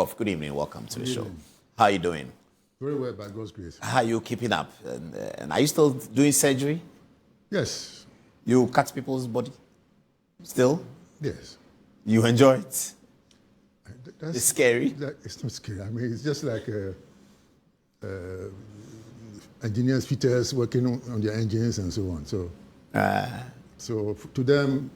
Prof, good evening. Welcome to the show. How are you doing? Very well, by God's grace. How are you keeping up? And are you still doing surgery? Yes. You cut people's body? Still? Yes. You enjoy it? It's scary? It's not scary. I mean, it's just like engineers, fitters working on their engines and so on. So to them,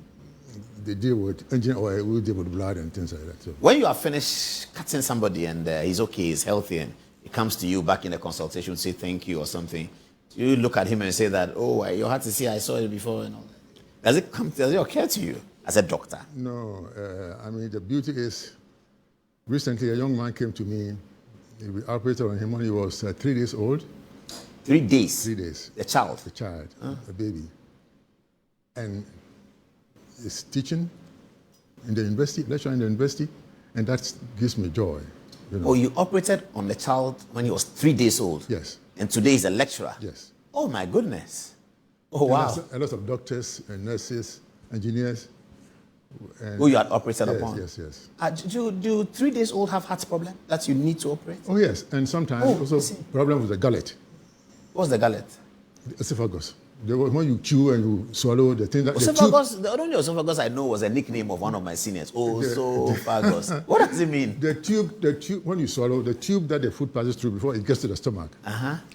they deal with engine oil, we deal with blood and things like that. So when you are finished cutting somebody and he's okay, he's healthy, and he comes to you back in the consultation to say thank you or something, you look at him and say that, oh, you had to see I saw it before and all that. Does it occur to you as a doctor? No. I mean, the beauty is, recently a young man came to me. We operated on him when he was 3 days old. 3 days? 3 days. A child? A child, a baby. And he's teaching in the university, lecturing in the university, and that gives me joy. You know. Oh, you operated on the child when he was 3 days old? Yes. And today he's a lecturer? Yes. Oh, my goodness. Oh, wow. A lot of doctors and nurses, engineers. Who you had operated upon? Yes. Do 3 days old have heart problem that you need to operate? Oh, yes. And sometimes also problem with the gullet. What's the gullet? The esophagus. When you chew and you swallow the thing that... The only esophagus I know was a nickname of one of my seniors. Esophagus. What does it mean? The tube, when you swallow, the tube that the food passes through before it gets to the stomach.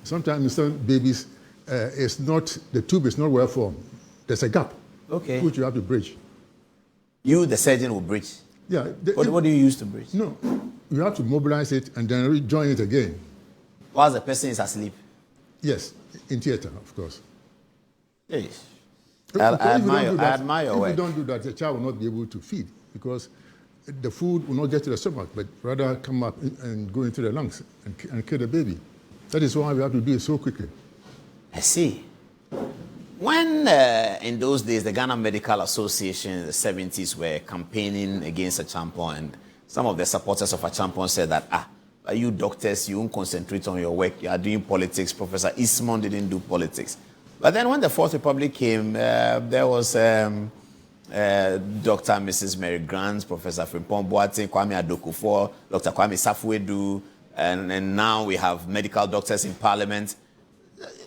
Sometimes in some babies, the tube is not well formed. There's a gap, which you have to bridge. You, the surgeon, will bridge? Yeah. What do you use to bridge? No, you have to mobilize it and then rejoin it again. Whilst the person is asleep? Yes, in theater, of course. Yes. I admire your work. If you don't do that, the child will not be able to feed because the food will not get to the stomach, but rather come up and go into the lungs and kill the baby. That is why we have to do it so quickly. I see. When, in those days, the Ghana Medical Association in the 70s were campaigning against Achampon, and some of the supporters of Achampon said that, you doctors, you won't concentrate on your work, you are doing politics. Professor Eastmond didn't do politics. But then when the Fourth Republic came, there was Dr. and Mrs. Mary Grant, Professor Frimpong, Boateng, Kwame Adokufo, Dr. Kwame Safwedu, and now we have medical doctors in Parliament.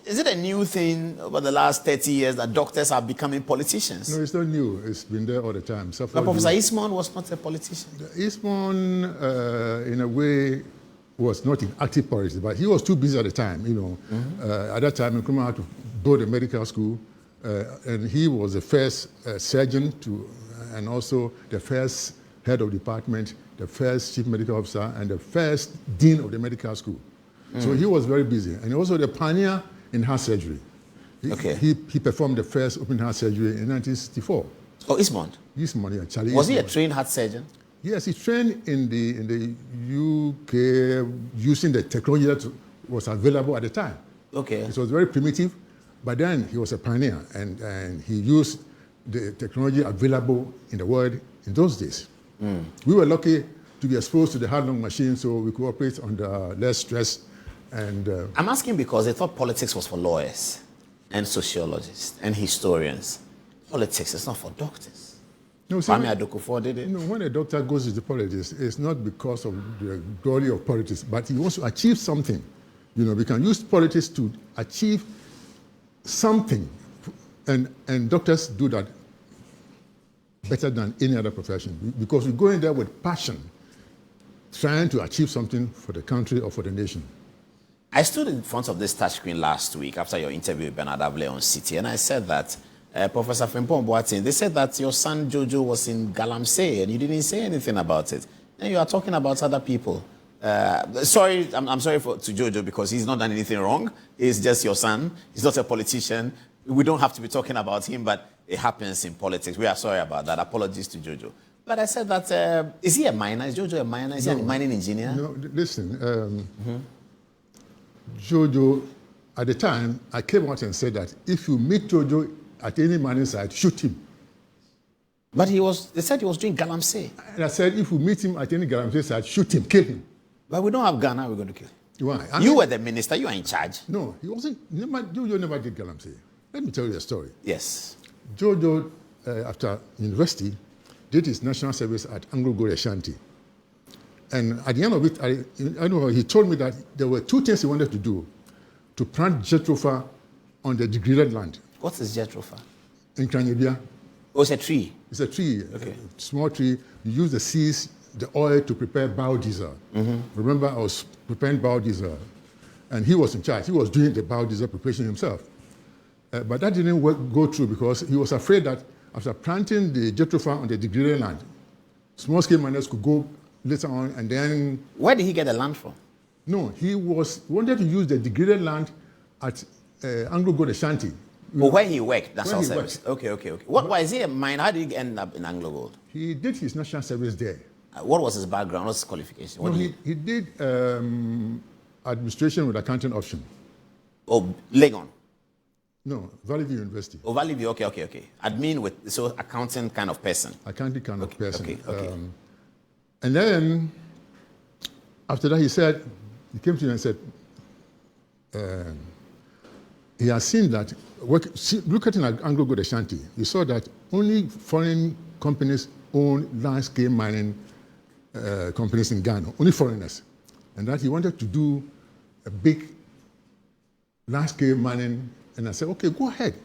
Is it a new thing over the last 30 years that doctors are becoming politicians? No, it's not new. It's been there all the time. But Professor Eastmond was not a politician. Eastmond, in a way, was not in active politics, but he was too busy at the time, you know. At that time, Nkrumah had to build a medical school, and he was the first surgeon and also the first head of department, the first chief medical officer, and the first dean of the medical school. So he was very busy, and also the pioneer in heart surgery. He performed the first open heart surgery in 1964. Oh, Eastmond? Eastmond, yeah. Charlie was Eastmond. He a trained heart surgeon? Yes, he trained in the UK using the technology that was available at the time. Okay. It was very primitive, but then he was a pioneer, and he used the technology available in the world in those days. We were lucky to be exposed to the heart-lung machine, so we could operate under less stress. And I'm asking because they thought politics was for lawyers and sociologists and historians. Politics is not for doctors. No, Kwame Adokufo did it. You know, when a doctor goes into politics, it's not because of the glory of politics, but he wants to achieve something. You know, we can use politics to achieve something, and doctors do that better than any other profession because we go in there with passion, trying to achieve something for the country or for the nation. I stood in front of this touchscreen last week after your interview with Bernard Avle on City, and I said that Professor Frimpong Boateng, they said that your son Jojo was in Galamsey and you didn't say anything about it. And you are talking about other people. I'm sorry to Jojo because he's not done anything wrong. He's just your son. He's not a politician. We don't have to be talking about him, but it happens in politics. We are sorry about that. Apologies to Jojo. But I said that, is he a miner? Is Jojo a miner? Is he a mining engineer? No, listen. Jojo, at the time, I came out and said that if you meet Jojo at any mining site, shoot him. But they said he was doing Galamsey. And I said, if you meet him at any Galamsey site, shoot him, kill him. But we don't have Ghana, we're going to kill him. Why? You were the minister, you are in charge. No, he wasn't. Jojo never did Galamsey. Let me tell you a story. Yes. Jojo, after university, did his national service at Anglo-Gold Ashanti. And at the end of it, I know he told me that there were two things he wanted to do: to plant jatropha on the degraded land. What is jatropha? In Kranyebia. Oh, it's a tree. It's a tree, Okay. a small tree. You use the seeds, the oil to prepare biodiesel. Remember, I was preparing biodiesel, and he was in charge. He was doing the biodiesel preparation himself. But that didn't go through because he was afraid that after planting the jatropha on the degraded land, small-scale miners could go later on and then... Where did he get the land from? No, he wanted to use the degraded land at Anglo Gold Ashanti. Oh, where he worked, National Where he Service. Okay. Why is he a miner? How did he end up in Anglo Gold? He did his national service there. What was his background? What's his qualification? What did He did administration with accounting option. Oh, Legon. No, Valley View University. Oh, Valley View. Okay. Admin with, so accounting kind of person. Accounting kind of person. Okay. And then, after that, he came to me and said, he has seen that, look at Anglo Gold Ashanti, you saw that only foreign companies own large-scale mining companies in Ghana, only foreigners. And that he wanted to do a big large-scale mining, and I said, okay, go ahead.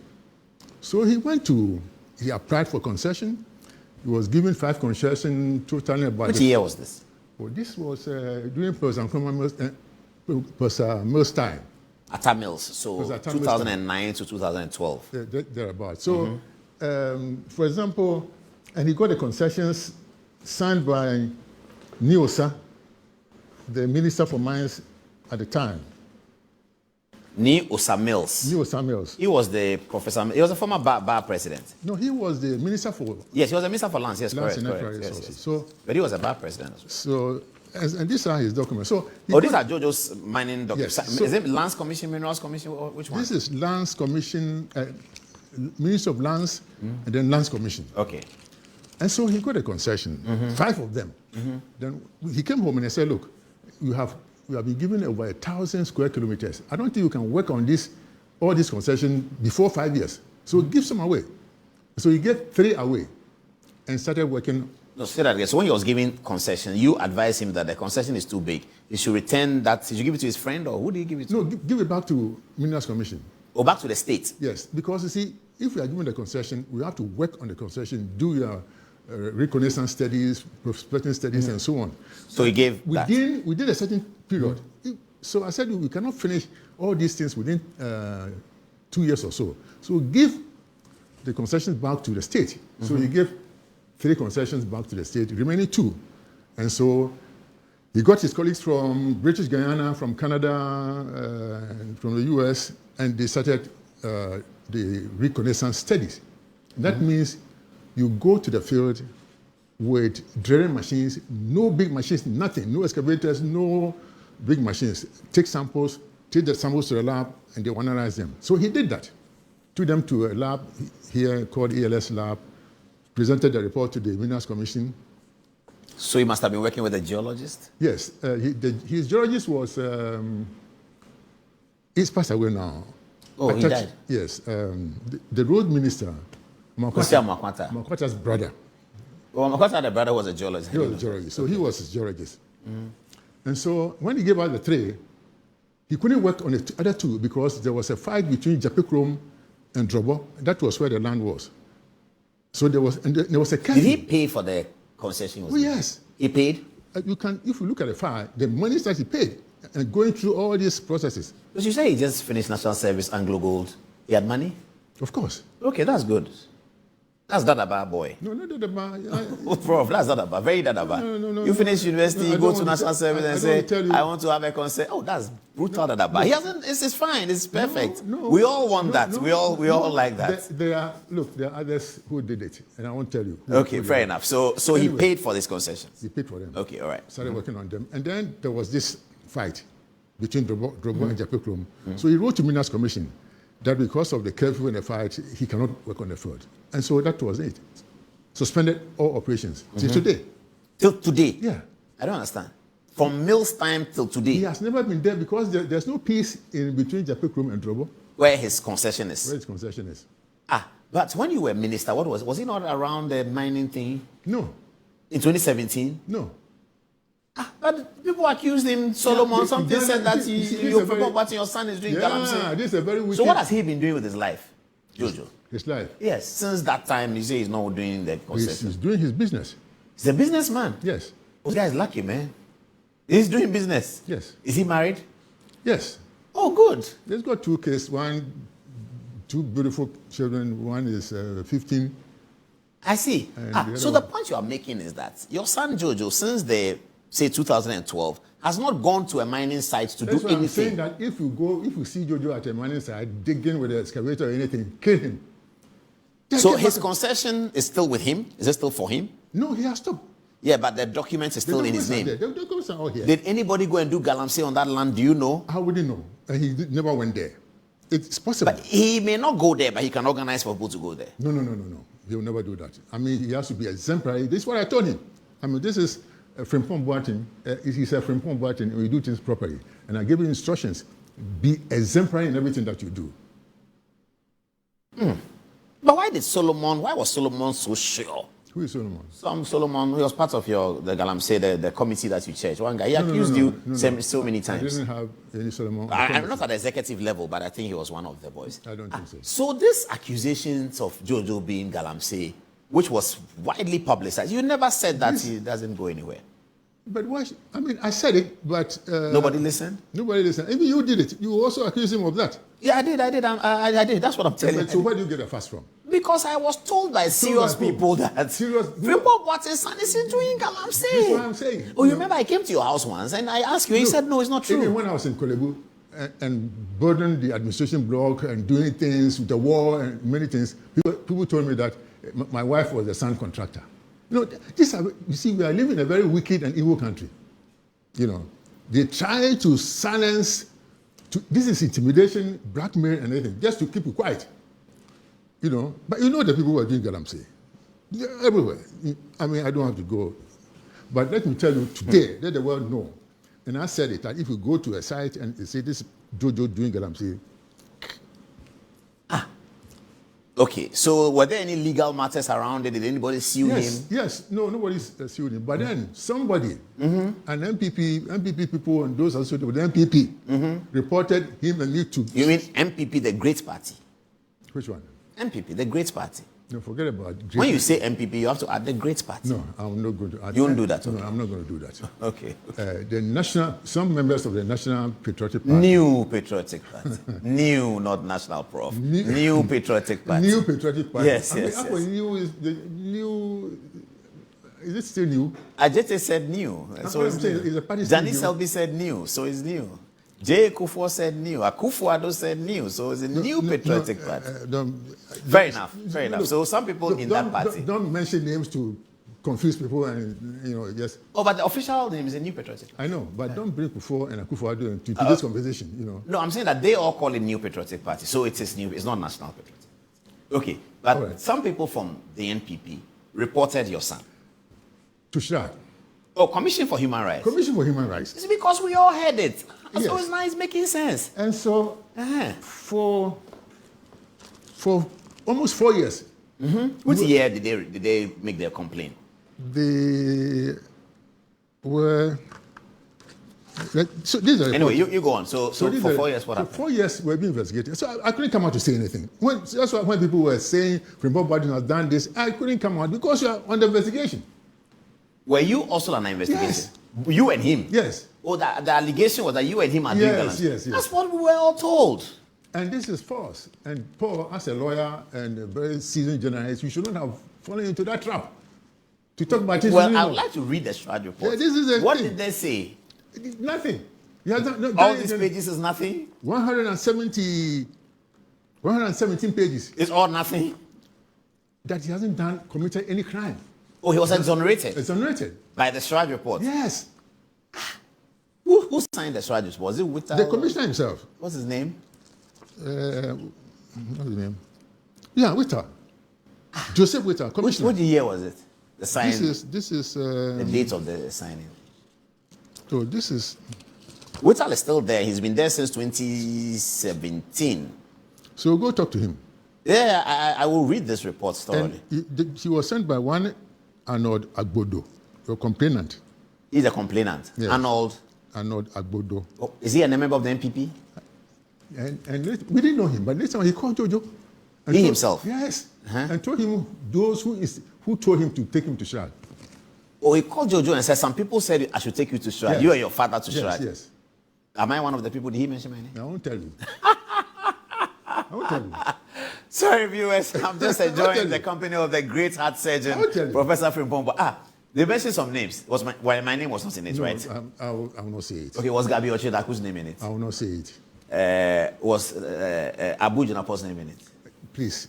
So he applied for concession. He was given 5 concessions, totaling about... Which year was this? Well, this was during Mills time. Atta Mills, so 2009 to 2012. Thereabouts. So, for example, and he got the concessions signed by Niosa, the Minister for Mines at the time. Niosa Mills. Niosa Mills. He was the professor. He was a former bar president. No, he was the Minister for... Yes, he was the Minister for Lands. Yes, Lands correct. and Natural Resources. Yes. So, but he was a bar president as well. So, and these are his documents. So these are Jojo's mining documents. Yes, so, is it Lands Commission, Minerals Commission, or which one? This is Lands Commission, Minister of Lands, and then Lands Commission. Okay. And so he got a concession, 5 of them. Then he came home and I said, look, we have been given over 1,000 square kilometers. I don't think you can work on all these concessions before 5 years. So give some away. So he gave 3 away and started working. No, say that again. So when he was giving concession, you advised him that the concession is too big. He should return that. Did you give it to his friend, or who did he give it to? No, give it back to Minerals Commission. Or back to the state? Yes, because you see, if we are given the concession, we have to work on the concession, do your reconnaissance studies, prospecting studies, and so on. So he gave that. We did a certain period. So I said, we cannot finish all these things within 2 years or so. So give the concessions back to the state. So he gave 3 concessions back to the state, remaining 2. And so he got his colleagues from British Guyana, from Canada, and from the US, and they started the reconnaissance studies. That means you go to the field with drilling machines, no big machines, nothing, no excavators, no big machines. Take samples, take the samples to the lab, and they analyze them. So he did that. Took them to a lab here called ELS Lab, presented the report to the Minerals Commission. So he must have been working with a geologist? Yes. His geologist was, he's passed away now. Oh, he died? Yes. The road minister, Makwata's brother. Well, Makwata's brother was a geologist. He was a geologist. So he was a geologist. And so when he gave out the 3, he couldn't work on the other 2 because there was a fight between Japikrom and Drobo. That was where the land was. So there was a curfew. Did he pay for the concession? Oh, yes. He paid? If you look at the file, the money that he paid and going through all these processes. Because you say he just finished National Service, Anglo Gold. He had money? Of course. Okay, that's good. That's Dadaba boy. No, not Dadaba. Prof, that's Dadaba. Very Dadaba. No. You finish university, you go to National Service and say, I want to have a concert. Oh, that's brutal Dadaba. He hasn't, it's fine, it's perfect. No, we all want that. We all like that. There are others who did it, and I won't tell you. Okay, fair enough. So anyway, he paid for these concessions? He paid for them. Okay, all right. Started working on them. And then there was this fight between Drobo and Japikrom. So he wrote to Minerals Commission that because of the curfew and the fight, he cannot work on the field. And so that was it. Suspended all operations till today. Till today? Yeah. I don't understand. From Mills time till today? He has never been there because there's no peace in between Japikrom and Drobo. Where his concession is? Where his concession is. But when you were minister, was he not around the mining thing? No. In 2017? No. But people accused him, Solomon, something said that your property, your son is doing Galamsey. This is a very wicked. So what has he been doing with his life, Jojo? His life? Yes, since that time, you say he's not doing the concession. He's doing his business. He's a businessman. Yes. This guy is lucky, man. He's doing business. Yes. Is he married? Yes. Oh, good. He's got 2 kids, two beautiful children. One is 15. I see. So the point you are making is that your son Jojo, since say 2012, has not gone to a mining site to do anything. I'm saying that if you see Jojo at a mining site, digging with an excavator or anything, kill him. So his concession is still with him? Is it still for him? No, he has stopped. Yeah, but the documents is still in his name. The documents are all here. Did anybody go and do Galamsey on that land? Do you know? How would he know? And he never went there. It's possible. But he may not go there, but he can organize for people to go there. No. He will never do that. I mean, he has to be exemplary. This is what I told him. I mean, this is Frimpong Boateng. He said, Frimpong Boateng, we do things properly. And I gave him instructions. Be exemplary in everything that you do. But why was Solomon so sure? Who is Solomon? Some Solomon, who was part of the Galamsey, the committee that you church. One guy, he accused you so many times. I didn't have any Solomon. I'm not at the executive level, but I think he was one of the boys. I don't think so. So these accusations of Jojo being Galamsey, which was widely publicized, you never said that he doesn't go anywhere. But why? I mean, I said it, but... nobody listened? Nobody listened. Even you did it. You also accused him of that. Yeah, I did. That's what I'm telling you. So where do you get the fuss from? Because I was told by serious people that Frimpong Boateng's son is doing Galamsey. That's what I'm saying. Oh, you remember I came to your house once and I asked you, and you said, no, it's not true. Even when I was in Kolebu and burdening the administration block and doing things with the war and many things, people told me that my wife was a sand contractor. You know, you see, we are living in a very wicked and evil country. You know, they try to silence, this is intimidation, blackmail and everything, just to keep you quiet. You know, but you know the people who are doing Galamsey. They're everywhere. I mean, I don't have to go. But let me tell you today, let the world know. And I said it, that if you go to a site and they say this Jojo doing Galamsey. Okay, so were there any legal matters around it? Did anybody sue him? Yes, no, nobody's sued him. But then somebody, an NPP people and those associated with the NPP, reported him and me to... You mean NPP, the Great Party? Which one? NPP, the Great Party. No, forget about it. When you say NPP, you have to add the Great Party. No, I'm not going to add. You won't do that? Okay. No, I'm not going to do that. Okay. Some members of the National Patriotic Party. New Patriotic Party. New, not National Prof. New Patriotic Party. New Patriotic Party. Yes. New is the new. Is it still new? Ajete said new. So it's new. Is the party still Janice Selby said new, so it's new. J. Kufuor said new. Akufo-Addo said new, so it's a new Patriotic Party. Fair enough. So some people in that party. Don't mention names to confuse people and, you know, yes. Oh, but the official name is a new Patriotic Party. I know, but don't bring Kufuor and Akufo-Addo into this conversation, you know. No, I'm saying that they all call it New Patriotic Party, so it is new. It's not National Patriotic. Okay, but some people from the NPP reported your son. To Shah. Oh, Commission for Human Rights. Commission for Human Rights. It's because we all heard it. Yes. So it's nice making sense. And so for almost 4 years. Which year did they make their complaint? They were... So these are anyway, you go on. So for 4 years, what happened? For 4 years, we were being investigated. So I couldn't come out to say anything. That's why when people were saying Frimpong Boateng has done this, I couldn't come out because you are under investigation. Were you also under investigation? Yes. You and him? Yes. Oh, the allegation was that you and him are doing Galamsey? Yes. That's what we were all told. And this is false. And Paul, as a lawyer and a very seasoned journalist, you shouldn't have fallen into that trap. To talk about this. Well, I would like to read the Strad report. Yeah, this is what did they say? Nothing. All these pages is nothing? 117 pages. It's all nothing? That he hasn't committed any crime. Oh, he was exonerated? Exonerated. By the Strad report? Yes. Who signed the Strad report? Was it Witter? The commissioner himself. What's his name? What's his name? Yeah, Witter. Joseph Witter, commissioner. What year was it? The signing? This is the date of the signing. So this is... Witter is still there. He's been there since 2017. So go talk to him. Yeah, I will read this report thoroughly. He was sent by one Arnold Agbodo, your complainant. He's a complainant. Yes. Arnold Agbodo. Oh, is he a member of the NPP? And we didn't know him, but later on he called Jojo. And He himself? Yes. And told him those who told him to take him to Shrad. Oh, he called Jojo and said, some people said I should take you to Shrad. Yes. You and your father to Shrad. Yes. Am I one of the people? Did he mention my name? I won't tell you. I won't tell you. Sorry, viewers. I'm just enjoying the company of the great heart surgeon, Professor Frimpong. But they mentioned some names. My name was not in it, No, right? I will not say it. Okay, was Gabi Ochedaku's name in it? I will not say it. Was Abu Jinapo's name in it? Please.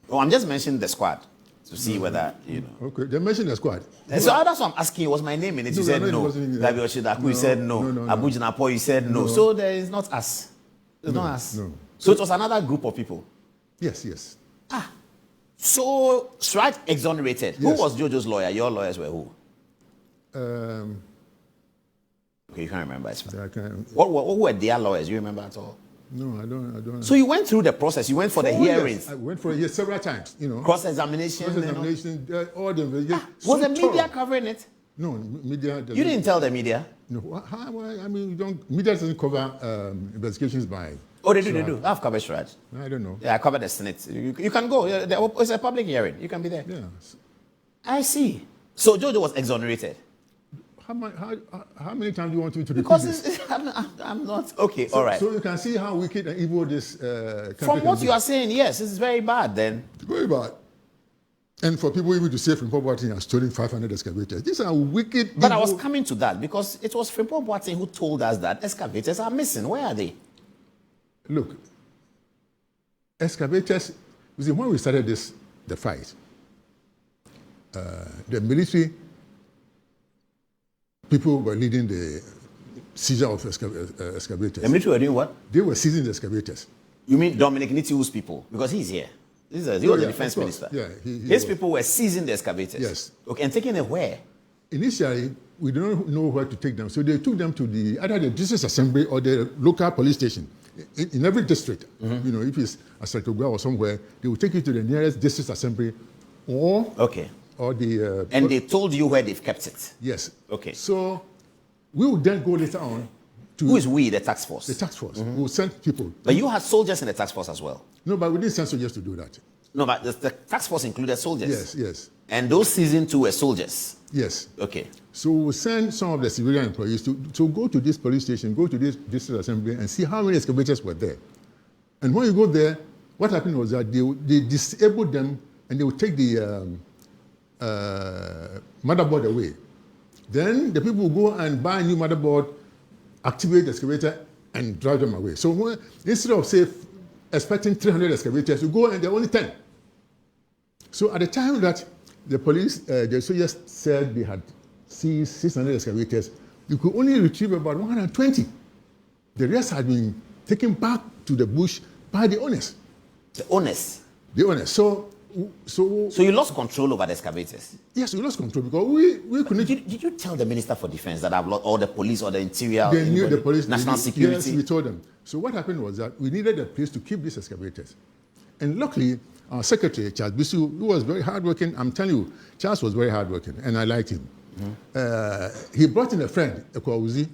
Oh, I'm just mentioning the squad to see whether, you know. Okay, they mentioned the squad. So that's what I'm asking you. Was my name in it? You said no. Gabi Ochedaku, you said no. Abu Jinapo, you said no. So there is not us. It's not us. No. So it was another group of people. Yes. So Shrad exonerated. Yes. Who was Jojo's lawyer? Your lawyers were who? Okay, you can't remember. It's fine. I can't. What were their lawyers? You remember at all? No, I don't. So you went through the process. You went for the hearings. Yes. I went for a year several times. Cross-examination. All the investigation. Was the media covering it? No, media. You didn't tell the media? No, I mean, media doesn't cover investigations by. Oh, they do. I've covered Shrad. I don't know. Yeah, I covered the Senate. You can go. It's a public hearing. You can be there. Yeah. I see. So Jojo was exonerated. How many times do you want me to repeat Because this? I'm not. Okay, all right. So you can see how wicked and evil this country From what can you be. are saying, yes, this is very bad then. Very bad. And for people even to say Frimpong Boateng has stolen 500 excavators, these are wicked. But I evil. was coming to that because it was Frimpong Boateng who told us that excavators are missing. Where are they? Look, excavators, you see, when we started the fight, the military people were leading the seizure of excavators. The military were doing what? They were seizing the excavators. You mean Dominic Nitiwu's people? Because he's here. He was the defense minister. Yeah, his people were seizing the excavators. Yes. Okay, and taking it where? Initially, we didn't know where to take them, so they took them to either the district assembly or the local police station. In every district, if it's a Asatogwa or somewhere, they will take you to the nearest district assembly or the... and they told you where they've kept it? Yes. Okay. So we would then go later on to... Who is we, the task force? The task force. We will send people. But you had soldiers in the task force as well? No, but we didn't send soldiers to do that. No, but the task force included soldiers? Yes. And those season 2 were soldiers? Yes. Okay. So we'll send some of the civilian employees to go to this police station, go to this district assembly and see how many excavators were there. And when you go there, what happened was that they disabled them and they would take the motherboard away. Then the people will go and buy a new motherboard, activate the excavator and drive them away. So instead of, say, expecting 300 excavators, you go and there are only 10. So at the time that the police, the soldiers said they had seized 600 excavators, you could only retrieve about 120. The rest had been taken back to the bush by the owners. The owners? The owners. So you lost control over the excavators? Yes, we lost control because we couldn't... Did you tell the Minister for Defense that I've lost, or the police or the interior? They knew the police. National security? Yes, we told them. So what happened was that we needed a place to keep these excavators. And luckily, our secretary, Charles Bisu, who was very hardworking, I'm telling you, Charles was very hardworking, and I liked him. He brought in a friend, Ekwauzi,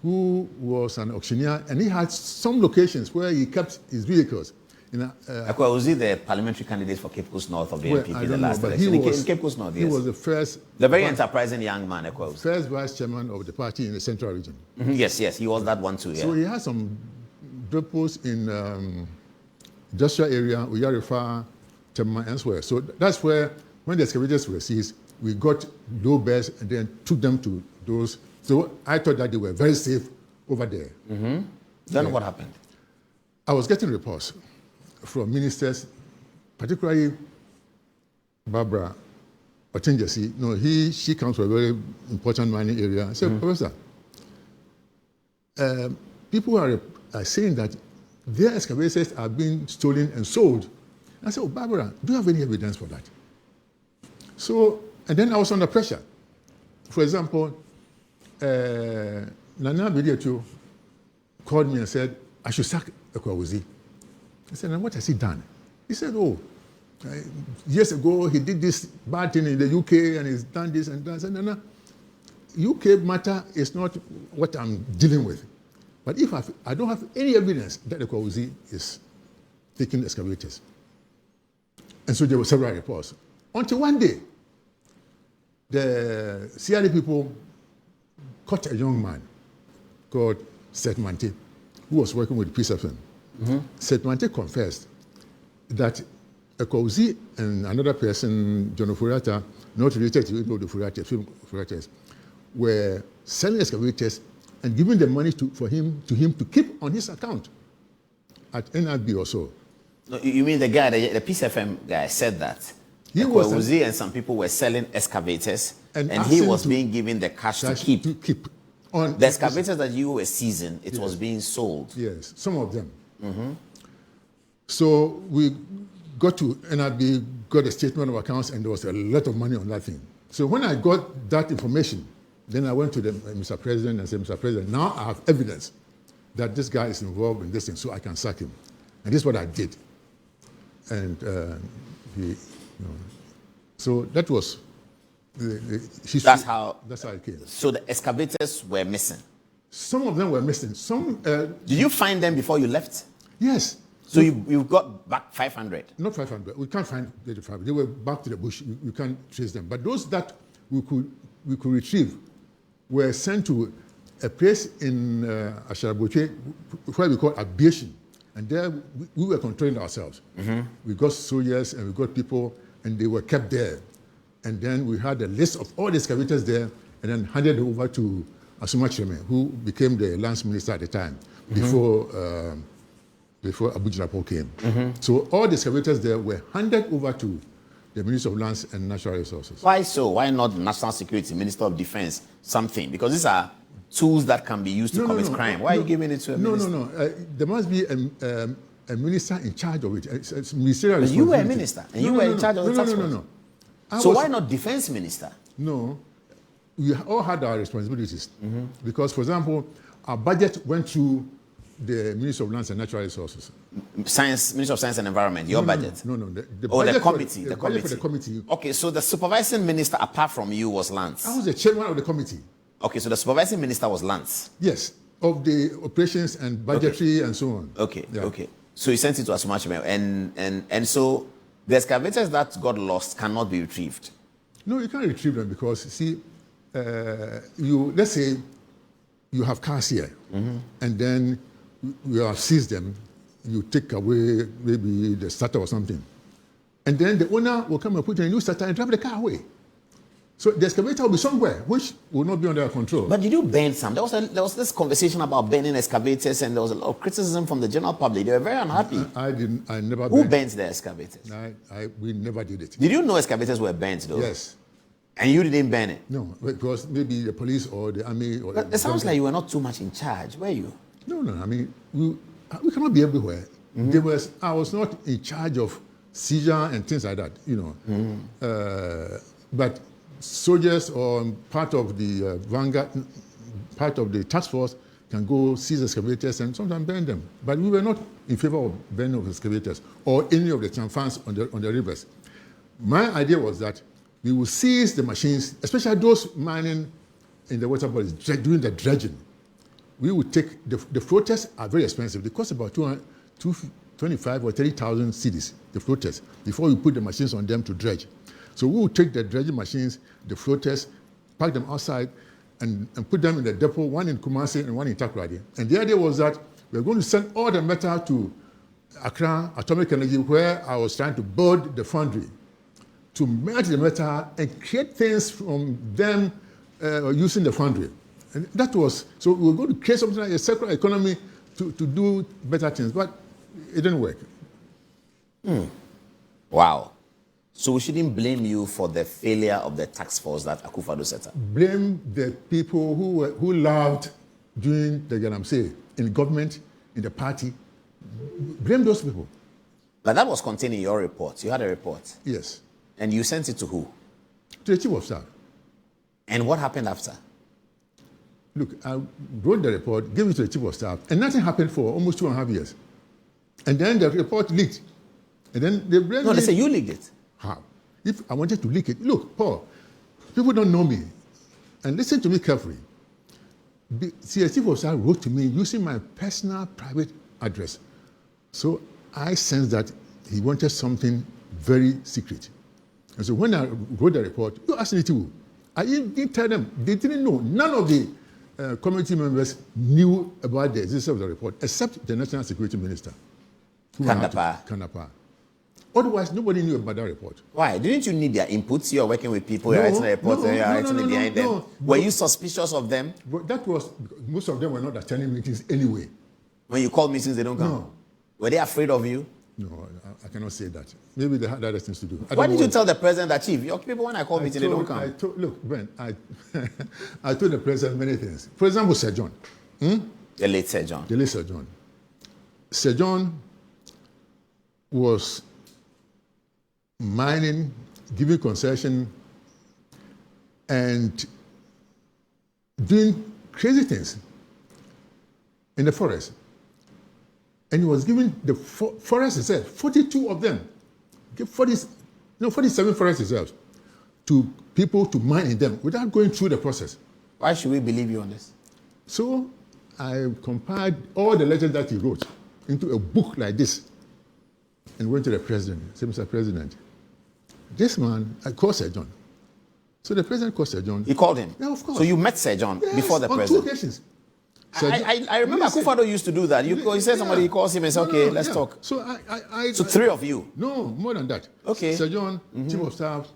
who was an auctioneer, and he had some locations where he kept his vehicles. Ekwauzi, the parliamentary candidate for Cape Coast North of the NPP, the last election. In Cape Coast North, yes. He was the first... The very enterprising young man, Ekwauzi. First vice chairman of the party in the central region. Yes, he was that one too, yeah. So he had some depots in industrial area, Uyarifa, Tema, and elsewhere. So that's where, when the excavators were seized, we got low bears and then took them to those. So I thought that they were very safe over there. Then what happened? I was getting reports from ministers, particularly Barbara Otenjesi. She comes from a very important mining area. I said, Professor, people are saying that their excavators are being stolen and sold. I said, Barbara, do you have any evidence for that? So, and then I was under pressure. For example, Nana Bediato called me and said, I should sack Ekwauzi. I said, and what has he done? He said, years ago he did this bad thing in the UK and he's done this and that. I said, Nana, UK matter is not what I'm dealing with. But if I don't have any evidence that the Kwausi is taking excavators. And so there were several reports. Until one day, the CRD people caught a young man called Seth Mante, who was working with Peace FM. Seth Mante confessed that a Kwausi and another person, John Ofuriatta, not related to the Ofuriattas, were selling excavators and giving the money for him to keep on his account at NRB or so. No, you mean the guy, the Peace FM guy said that? He was Kwausi and some people were selling excavators and he was being given the cash to keep. On the excavators that you were seizing, it was being sold. Yes, some of them. So we got to NRB, got a statement of accounts, and there was a lot of money on that thing. So when I got that information, then I went to Mr. President and said, Mr. President, now I have evidence that this guy is involved in this thing, so I can sack him. And this is what I did. And so that was the history. That's how it came. So the excavators were missing. Some of them were missing. Some. Did you find them before you left? Yes. So you got back 500? Not 500. We can't find the 500. They were back to the bush. You can't trace them. But those that we could retrieve were sent to a place in Asharaboche where we call aviation. And there we were controlling ourselves. We got soldiers and we got people, and they were kept there. And then we had a list of all the excavators there, and then handed over to Asuma Cheme, who became the lands minister at the time, before Abu Jinapo came. So all the excavators there were handed over to the Minister of Lands and Natural Resources. Why so? Why not National Security, Minister of Defense, something? Because these are tools that can be used to commit crime. Why are you giving it to a minister? No. There must be a minister in charge of it. It's ministerial responsibility. You were a minister, and you were in charge of the task force. So why not Defense Minister? No. We all had our responsibilities. Because, for example, our budget went through the Minister of Lands and Natural Resources. Minister of Science and Environment, your budget? No. The committee. The budget for the committee. Okay, so the supervising minister, apart from you, was Lands? I was the chairman of the committee. Okay, so the supervising minister was Lands? Yes, of the operations and budgetary and so on. Okay. So you sent it to Asuma Cheme, and so the excavators that got lost cannot be retrieved? No, you can't retrieve them because, see, let's say you have cars here, and then you have seized them, you take away maybe the starter or something, and then the owner will come and put in a new starter and drive the car away. So the excavator will be somewhere which will not be under our control. But did you burn some? There was this conversation about burning excavators, and there was a lot of criticism from the general public. They were very unhappy. I never. Who burnt the excavators? We never did it. Did you know excavators were burnt though? Yes. And you didn't burn it? No, because maybe the police or the army or. But it sounds like you were not too much in charge, were you? No. I mean, we cannot be everywhere. I was not in charge of seizure and things like that, but soldiers or part of the vanguard, part of the task force can go seize excavators and sometimes burn them. But we were not in favor of burning of excavators or any of the chamfans on the rivers. My idea was that we will seize the machines, especially those mining in the water bodies, doing the dredging. We would take, the floaters are very expensive. They cost about 25 or 30,000 cedis, the floaters, before we put the machines on them to dredge. So we would take the dredging machines, the floaters, park them outside, and put them in the depot, one in Kumasi and one in Takoradi. And the idea was that we were going to send all the metal to Accra Atomic Energy, where I was trying to build the foundry, to melt the metal and create things from them using the foundry. And that was, so we were going to create something like a circular economy to do better things, but it didn't work. Wow. So we shouldn't blame you for the failure of the task force that Akufo-Addo set up? Blame the people who loved doing the Galamsey in government, in the party. Blame those people. But that was contained in your report. You had a report. Yes. And you sent it to who? To the chief of staff. And what happened after? Look, I wrote the report, gave it to the chief of staff, and nothing happened for almost 2.5 years. And then the report leaked. And then they blamed me. No, they say you leaked it. How? If I wanted to leak it, look, Paul, people don't know me. And listen to me carefully. The chief of staff wrote to me using my personal private address. So I sensed that he wanted something very secret. And so when I wrote the report, you asked me to. I didn't tell them. They didn't know. None of the committee members knew about the existence of the report, except the National Security Minister. Kandapa. Otherwise, nobody knew about that report. Why? Didn't you need their inputs? You're working with people, you're writing a report, you're writing it behind them. Were you suspicious of them? But that was, most of them were not attending meetings anyway. When you call meetings, they don't come? No. Were they afraid of you? No, I cannot say that. Maybe they had other things to do. Why did you tell the president that, Chief, your people, when I call meeting, they don't come? Look, Ben, I told the president many things. For example, Sir John. The late Sir John. The late Sir John. Sir John was mining, giving concession, and doing crazy things in the forest. And he was giving the forest reserve, 42 of them, 47 forest reserves, to people to mine in them without going through the process. Why should we believe you on this? So I compiled all the letters that he wrote into a book like this and went to the president. I said, Mr. President, this man, I called Sir John. So the president called Sir John. You called him? Yeah, of course. So you met Sir John before the president? On 2 occasions. I remember Akufo-Addo used to do that. He said somebody, he calls him and says, okay, let's talk. So So 3 of you? No, more than that. Okay. Sir John, Chief of Staff,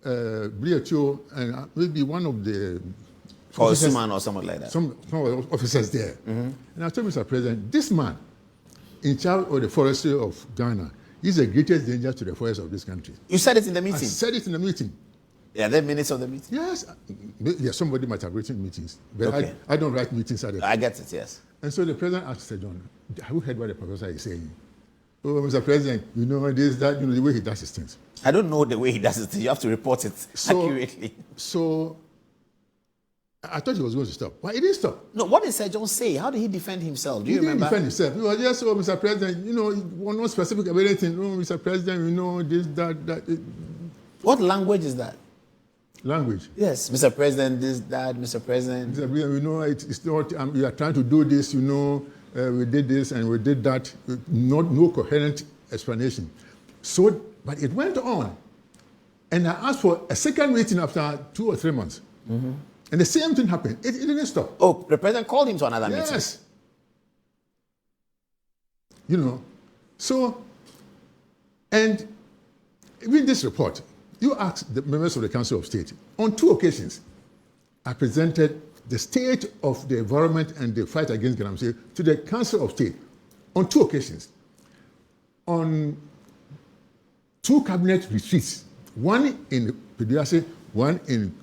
Briatio, and maybe one of the officers, or something like that. Some officers there. And I told Mr. President, this man in charge of the forestry of Ghana is the greatest danger to the forest of this country. You said it in the meeting? I said it in the meeting. Yeah, there minutes of the meeting? Yes. Yeah, somebody might have written meetings. But okay. I don't write meetings at the time. I get it, yes. And so the president asked Sir John, have you heard what the professor is saying? Oh, Mr. President, you know this, that, the way he does his things. I don't know the way he does it. You have to report it accurately. So I thought he was going to stop. But he didn't stop. No, what did Sir John say? How did he defend himself? Do you remember? He didn't defend himself. He was just, oh, Mr. President, he was not specific about anything. Oh, Mr. President, this, that. What language is that? Language. Yes, Mr. President, this, that, Mr. President. Mr. President, it's not, we are trying to do this, we did this and we did that. No coherent explanation. So, but it went on. And I asked for a second meeting after 2 or 3 months. And the same thing happened. It didn't stop. Oh, the president called him to another meeting? Yes. So, and even this report, you asked the members of the Council of State. On 2 occasions, I presented the state of the environment and the fight against Galamsey to the Council of State. On 2 occasions. On 2 cabinet retreats. One in Pediase, one in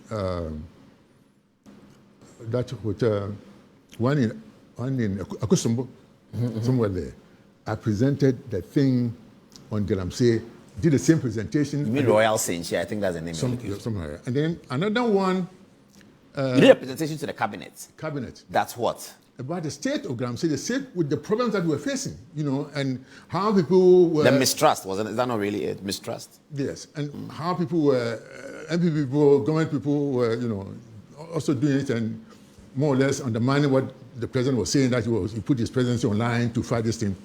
that hotel, one in Akusumbo, somewhere there. I presented the thing on Galamsey, did the same presentation. You mean Royal Saint? I think that's the name. Somewhere. And then another one. You did a presentation to the cabinet. Cabinet. That's what? About the state of Galamsey, the state with the problems that we were facing, and how people were. The mistrust, wasn't it? Is that not really it? Mistrust? Yes, and how people were, NPP people, government people were, also doing it and more or less undermining what the president was saying, that he put his presidency online to fight this thing.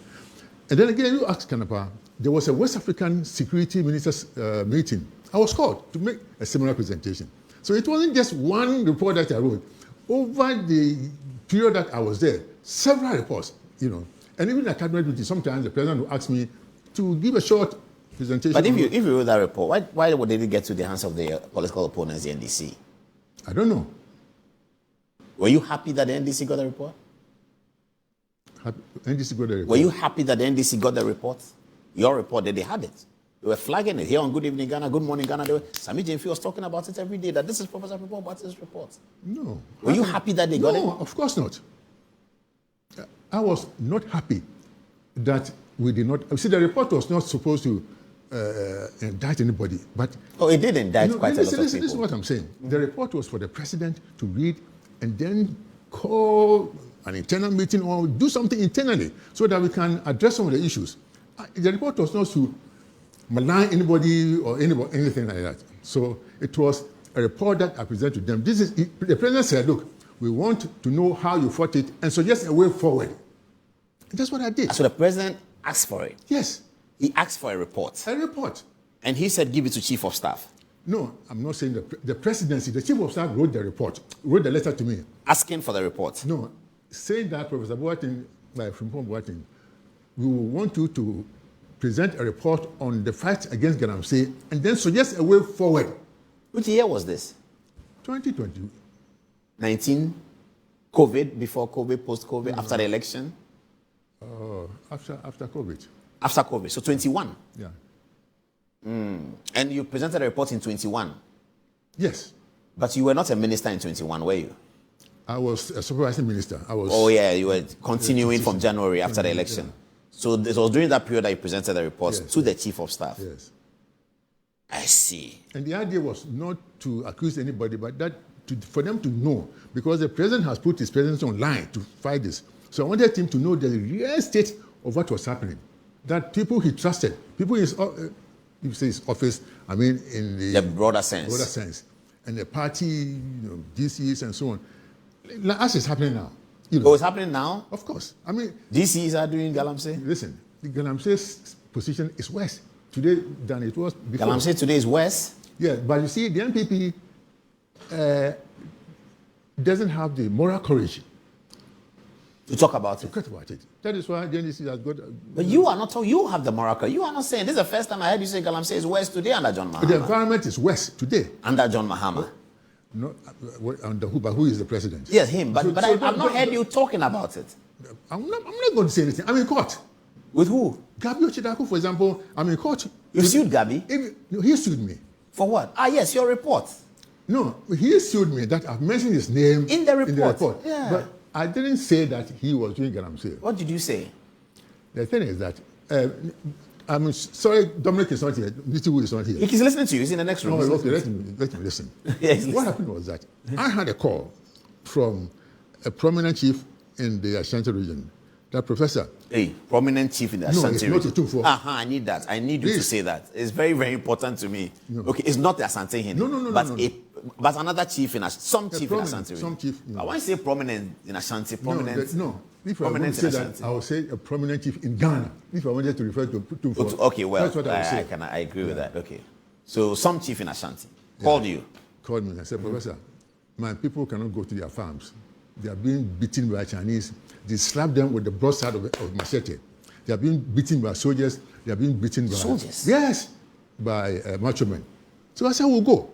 And then again, you asked Kanapa, there was a West African security ministers meeting. I was called to make a similar presentation. So it wasn't just one report that I wrote. Over the period that I was there, several reports, and even at cabinet meeting, sometimes the president would ask me to give a short presentation. But if you wrote that report, why did it get to the hands of the political opponents, the NDC? I don't know. Were you happy that the NDC got the report? NDC got the report. Were you happy that the NDC got the report? Your report, that they had it. They were flagging it here on Good Evening Ghana, Good Morning Ghana. Sami Jemfi was talking about it every day, that this is Professor Frimpong about this report. No. Were you happy that they got it? No, of course not. I was not happy that we did not. See, the report was not supposed to indict anybody, but. Oh, it did indict quite a lot of people. This is what I'm saying. The report was for the president to read and then call an internal meeting or do something internally so that we can address some of the issues. The report was not to malign anybody or anything like that. So it was a report that I present to them. The president said, look, we want to know how you fought it and suggest a way forward. And that's what I did. So the president asked for it? Yes. He asked for a report? A report. And he said, give it to chief of staff? No, I'm not saying the presidency. The chief of staff wrote the report, wrote the letter to me. Asking for the report? No, saying that Professor Boateng, like Frimpong Boateng, we want you to present a report on the fight against Galamsey and then suggest a way forward. Which year was this? 2020. 19? COVID, before COVID, post-COVID, after the election? After COVID. After COVID, so 21? Yeah. And you presented a report in 21? Yes. But you were not a minister in 21, were you? I was a supervising minister. Oh yeah, you were continuing from January after the election. Yeah. So it was during that period that you presented the reports to the chief of staff? Yes. I see. And the idea was not to accuse anybody, but that for them to know, because the president has put his presence online to fight this. So I wanted him to know the real state of what was happening. That people he trusted, people in his office, I mean in the broader sense. Broader sense. And the party, DCs and so on. As it's happening now. Oh, it's happening now? Of course. I mean, DCs are doing Galamsey? Listen, the Galamsey's position is worse today than it was before. Galamsey today is worse? Yeah, but you see, the NPP doesn't have the moral courage to talk about it. That is why the NDC has got... But you are not talking, you have the moral courage. You are not saying, this is the first time I heard you say Galamsey is worse today under John Mahama. The environment is worse today. Under John Mahama. No, under who? But who is the president? Yes, him. But I've not heard you talking about it. I'm not going to say anything. I'm in court. With who? Gabi Ochidaku, for example. I'm in court. You sued Gabi? He sued me. For what? Yes, your report. No, he sued me that I've mentioned his name in the report. Yeah. But I didn't say that he was doing Galamsey. What did you say? The thing is that I'm sorry, Dominic is not here. Nitu is not here. He's listening to you. He's in the next room. Okay, let me listen. Yes, what happened was that I had a call from a prominent chief in the Ashanti region, that professor. Hey, prominent chief in the Ashanti region. No, I need that. I need you to say that. It's very, very important to me. No. Okay, it's not the Ashanti Hin. No. But another chief in some chief in Ashanti region. Some chief. I want to say prominent in Ashanti. Prominent. No. If I wanted to say that, I would say a prominent chief in Ghana. If I wanted to refer to okay, well, that's what I would say. I agree with that. Okay. So some chief in Ashanti called you. Called me and said, Professor, my people cannot go to their farms. They are being beaten by Chinese. They slap them with the broadside of machete. They are being beaten by soldiers. They are being beaten by... Soldiers? Yes, by macho men. So I said, we'll go.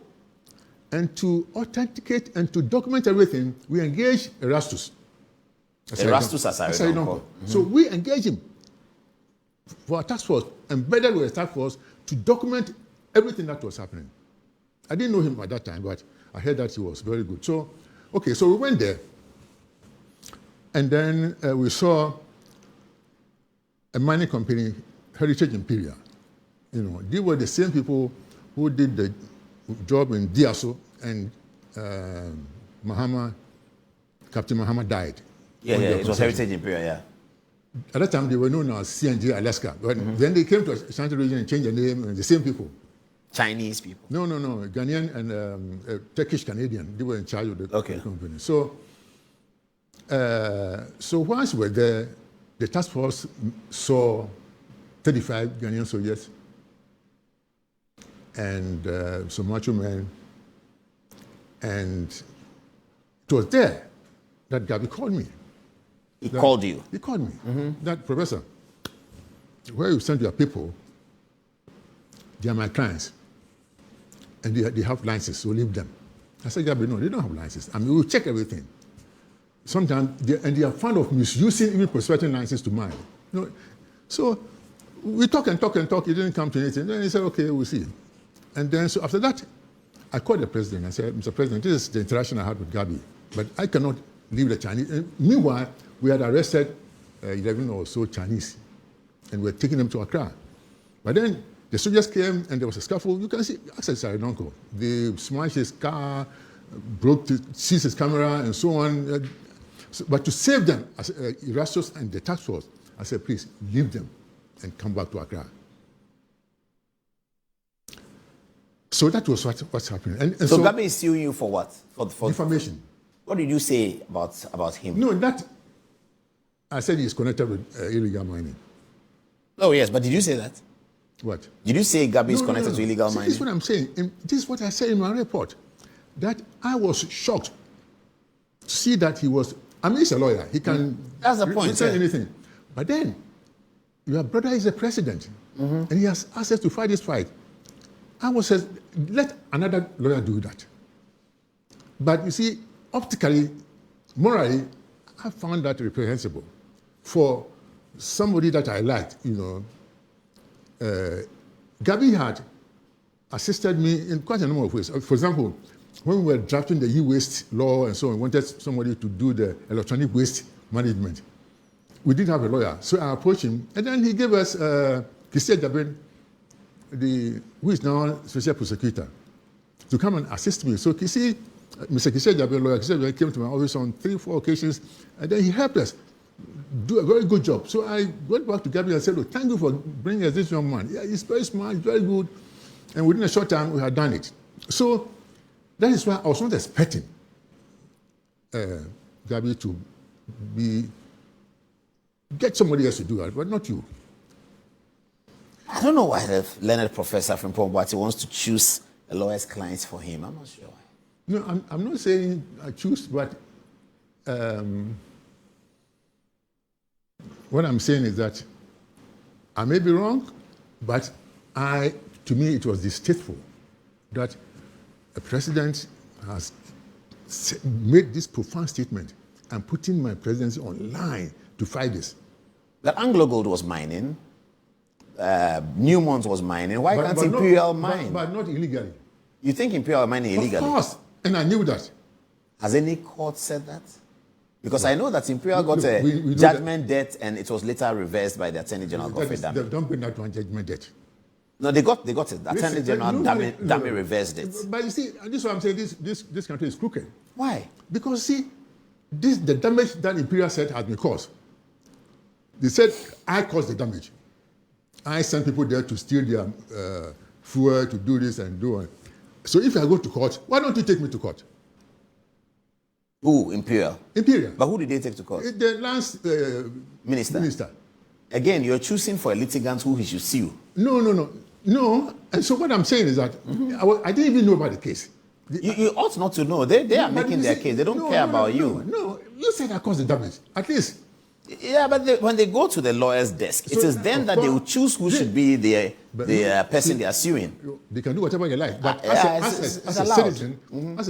And to authenticate and to document everything, we engaged Erastus. Erastus Asari. So we engaged him for a task force, embedded with a task force, to document everything that was happening. I didn't know him at that time, but I heard that he was very good. So, okay, so we went there. And then we saw a mining company, Heritage Imperial. They were the same people who did the job in Diaso, and Captain Mahama died. Yeah, it was Heritage Imperial, yeah. At that time, they were known as CNG Alaska. But then they came to Ashanti region and changed the name, and the same people. Chinese people? No. Ghanaian and Turkish Canadian. They were in charge of the company. So once we were there, the task force saw 35 Ghanaian soldiers and some macho men. And it was there that Gabi called me. He called you? He called me. That, Professor, where you send your people, they are my clients. And they have licenses, so leave them. I said, Gabi, no, they don't have licenses. I mean, we'll check everything. Sometimes, they are fond of misusing even prospecting licenses to mine. So we talk and talk. It didn't come to anything. Then he said, okay, we'll see. And then, so after that, I called the president. I said, Mr. President, this is the interaction I had with Gabi, but I cannot leave the Chinese. And meanwhile, we had arrested 11 or so Chinese, and we were taking them to Accra. But then the soldiers came, and there was a scuffle. You can see, access Sarinonko. They smashed his car, seized his camera, and so on. But to save them, Erastus and the task force, I said, please, leave them and come back to Accra. So that was what's happening. And so Gabi is suing you for what? For defamation. What did you say about him? No, that I said he's connected with illegal mining. Oh yes, but did you say that? What? Did you say Gabi is connected to illegal mining? This is what I'm saying. And this is what I said in my report. That I was shocked to see that he was. I mean, he's a lawyer. He can. That's the point. Say anything. But then, your brother is a president, and he has access to fight this fight. I was said, let another lawyer do that. But you see, optically, morally, I found that reprehensible. For somebody that I liked, Gabi had assisted me in quite a number of ways. For example, when we were drafting the e-waste law and so on, we wanted somebody to do the electronic waste management. We didn't have a lawyer, so I approached him, and then he gave us Kisei Jabin, who is now special prosecutor, to come and assist me. So Mr. Kisei Jabin, lawyer, Kisei Jabin came to my office on 3-4 occasions, and then he helped us do a very good job. So I went back to Gabi and said, thank you for bringing us this young man. Yeah, he's very smart, he's very good. And within a short time, we had done it. So that is why I was not expecting Gabi to get somebody else to do that, but not you. I don't know why the learned Professor Frimpong wants to choose a lawyer's clients for him. I'm not sure why. No, I'm not saying I choose, but what I'm saying is that I may be wrong, but to me, it was distasteful that a president has made this profound statement and putting my presidency online to fight this. That Anglo Gold was mining, Newmont was mining. Why can't Imperial mine? But not illegally. You think Imperial mining illegally? Of course, and I knew that. Has any court said that? Because I know that Imperial got a judgment debt and it was later reversed by the Attorney General, Godfrey Dame. Don't bring that one judgment debt. No, they got it. The Attorney General Dame reversed it. But you see, this is what I'm saying, this country is crooked. Why? Because see, the damage that Imperial said has been caused. They said, I caused the damage. I sent people there to steal their fuel, to do this and do it. So if I go to court, why don't you take me to court? Who? Imperial? Imperial. But who did they take to court? The last minister. Again, you're choosing for a litigant who he should sue. No. And so what I'm saying is that I didn't even know about the case. You ought not to know. They are making their case. They don't care about you. No, you said I caused the damage. At least. Yeah, but when they go to the lawyer's desk, it is then that they will choose who should be the person they are suing. They can do whatever they like. But as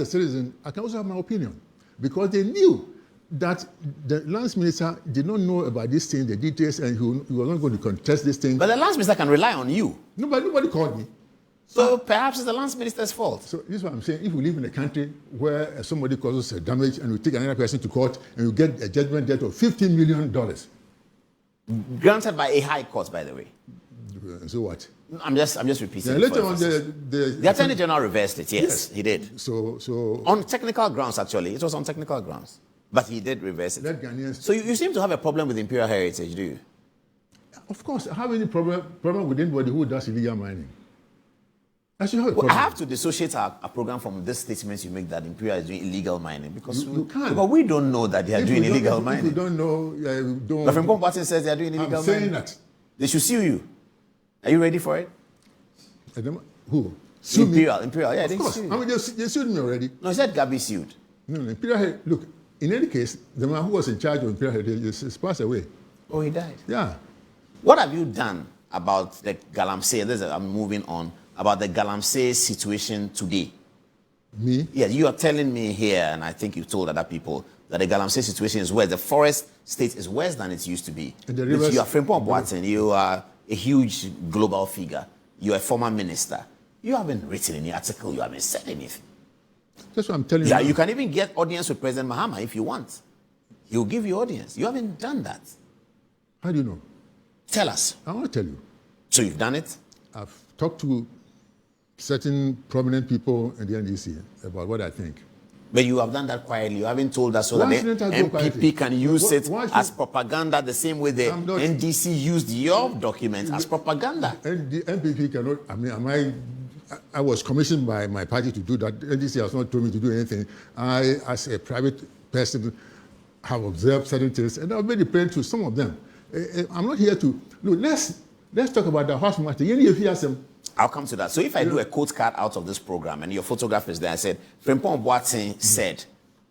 a citizen, I can also have my opinion. Because they knew that the lance minister did not know about this thing, the details, and he was not going to contest this thing. But the lance minister can rely on you. No, but nobody called me. So perhaps it's the lance minister's fault. So this is what I'm saying. If we live in a country where somebody causes a damage and we take another person to court and you get a judgment debt of $15 million. Granted by a high court, by the way. So what? I'm just repeating. Later on, the Attorney General reversed it. Yes, he did. So on technical grounds, actually, it was on technical grounds, but he did reverse it. So you seem to have a problem with Imperial Heritage, do you? Of course, I have any problem with anybody who does illegal mining. I have to dissociate our program from this statement you make that Imperial is doing illegal mining because you can't. But we don't know that they are doing illegal mining. If you don't know, don't. But Frimpong Boateng says they are doing illegal mining. I'm saying that. They should sue you. Are you ready for it? Who? Imperial, yeah, of course. I mean, they sued me already. No, he said Gabi sued. No, Imperial, look, in any case, the man who was in charge of Imperial has passed away. Oh, he died? Yeah. What have you done about the Galamsey? I'm moving on. About the Galamsey situation today. Me? Yeah, you are telling me here, and I think you told other people, that the Galamsey situation is worse. The forest state is worse than it used to be. You are Frimpong Boateng. You are a huge global figure. You are a former minister. You haven't written any article. You haven't said anything. That's what I'm telling you. Yeah, you can even get audience with President Mahama if you want. He'll give you audience. You haven't done that. How do you know? Tell us. I want to tell you. So you've done it? I've talked to certain prominent people in the NDC about what I think. But you have done that quietly. You haven't told us so that the NPP can use it as propaganda the same way the NDC used your document as propaganda. And the NPP cannot, I was commissioned by my party to do that. NDC has not told me to do anything. I, as a private person, have observed certain things, and I've made a plan to some of them. I'm not here to look. Let's talk about the house matter. I'll come to that. So if I do a quote card out of this program and your photograph is there, I said, Frimpong Boateng said,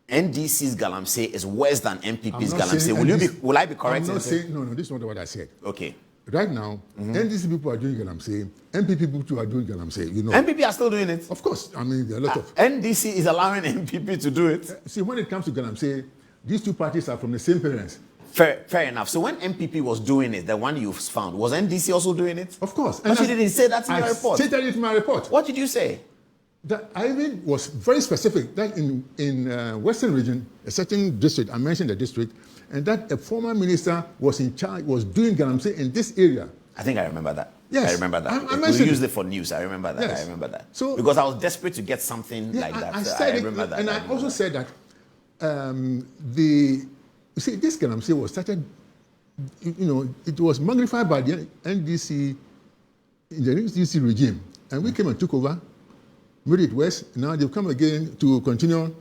NDC's Galamsey is worse than NPP's Galamsey. Will I be correct? I'm not saying, no, this is not what I said. Okay. Right now, NDC people are doing Galamsey, NPP people too are doing Galamsey, you know. NPP are still doing it? Of course. I mean, there are a lot of... NDC is allowing NPP to do it? See, when it comes to Galamsey, these two parties are from the same parents. Fair enough. So when NPP was doing it, the one you found, was NDC also doing it? Of course. But you didn't say that in your report. I stated it in my report. What did you say? That I even was very specific that in Western region, a certain district, I mentioned the district, and that a former minister was in charge, was doing Galamsey in this area. I think I remember that. Yes. I remember that. I we used it for news. I remember that. Yes. I remember that. So, because I was desperate to get something like that. I remember that. And I also said that you see, this Galamsey was started, you know, it was magnified by the NDC, in the NDC regime. And we came and took over, made it worse. Now they've come again to continue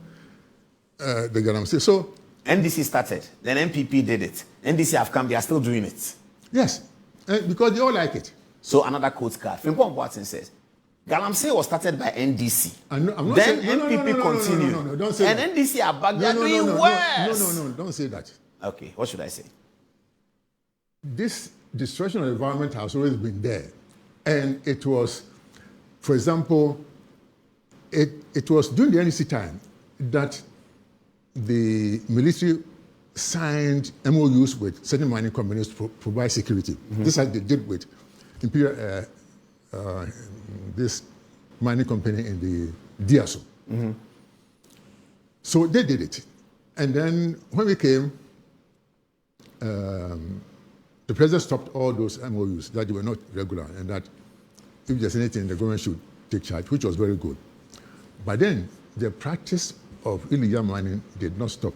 the Galamsey. So NDC started, then NPP did it. NDC have come, they are still doing it. Yes, because they all like it. So another quote card. Frimpong Boateng says, Galamsey was started by NDC. I'm not then saying, NPP continued. No, don't say and that. NDC are back, they are doing worse. No, don't say that. Okay, what should I say? This destruction of the environment has always been there. And it was, for example, it was during the NDC time that the military signed MOUs with certain mining companies to provide security. This is how they did with Imperial, this mining company in the Diaso. So they did it. And then when we came, the president stopped all those MOUs that they were not regular and that if there's anything, the government should take charge, which was very good. But then the practice of illegal mining did not stop.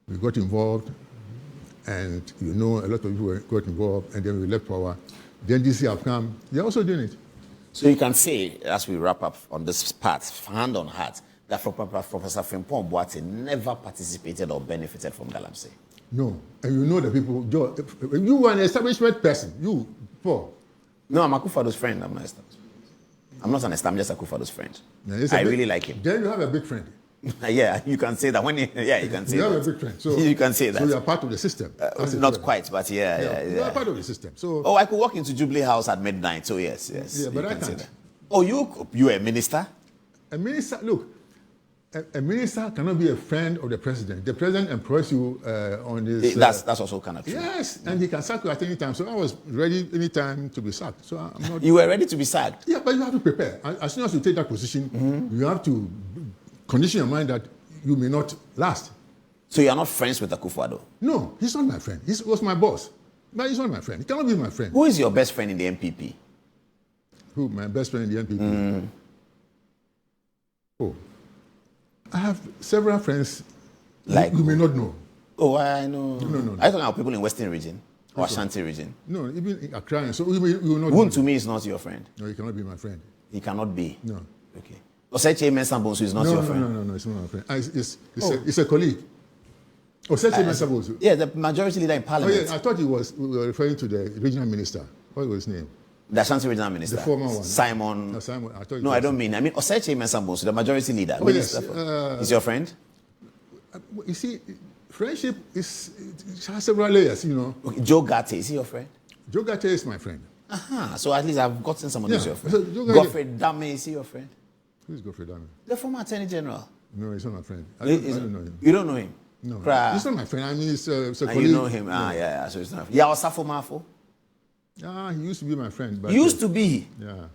We got involved, and you know, a lot of people got involved, and then we left power. The NDC have come, they're also doing it. So you can say, as we wrap up on this part, hand on heart, that Professor Frimpong Boateng never participated or benefited from Galamsey. No, and you know the people, you were an establishment person, you, Paul. No, I'm Akufado's friend, I'm not an establishment, I'm just Akufado's friend. I really like him. Then you have a big friend. Yeah, you can say that. You can say you that. You have a big friend. So, you can say that. So you are part of the system. Not quite, but yeah. You are part of the system. So. Oh, I could walk into Jubilee House at midnight, so yes. Yeah, but I can't. Oh, you a minister? A minister, look, a minister cannot be a friend of the president. The president employs you on his... That's also kind of true. Yes, and he can sack you at any time. So I was ready any time to be sacked. So I'm not... You were ready to be sacked? Yeah, but you have to prepare. As soon as you take that position, you have to condition your mind that you may not last. So you are not friends with Akufo-Addo? No, he's not my friend. He was my boss. But he's not my friend. He cannot be my friend. Who is your best friend in the NPP? Who? My best friend in the NPP? Oh. I have several friends like you may not know. Oh, I know. No. Are you talking about people in Western region or Ashanti region? No, even in Accra. So you will not. Woon to me is not your friend. No, he cannot be my friend. He cannot be. No. Okay. Oseche Mensah-Bonsu is not your friend. No, it's not my friend. It's a colleague. Oseche Mensah-Bonsu. Yeah, the majority leader in Parliament. Oh, yeah, I thought we were referring to the regional minister. What was his name? The Ashanti regional minister. The former one. Simon. No, Simon. I don't mean. I mean Oseche Mensah-Bonsu, the majority leader. Oh, yes. Is your friend? You see, friendship it has several layers, you know. Okay. Joe Gate, is he your friend? Joe Gate is my friend. So at least I've gotten someone who's your friend. So Godfrey Dame, is he your friend? Who is Godfrey Dame? The former Attorney General. No, he's not my friend. I don't know him. You don't know him? No. He's not my friend. I mean, he's a colleague. You know him? Yeah. So it's not. Yeah, Osafo Mafo. He used to be my friend. But, used to be? Yeah.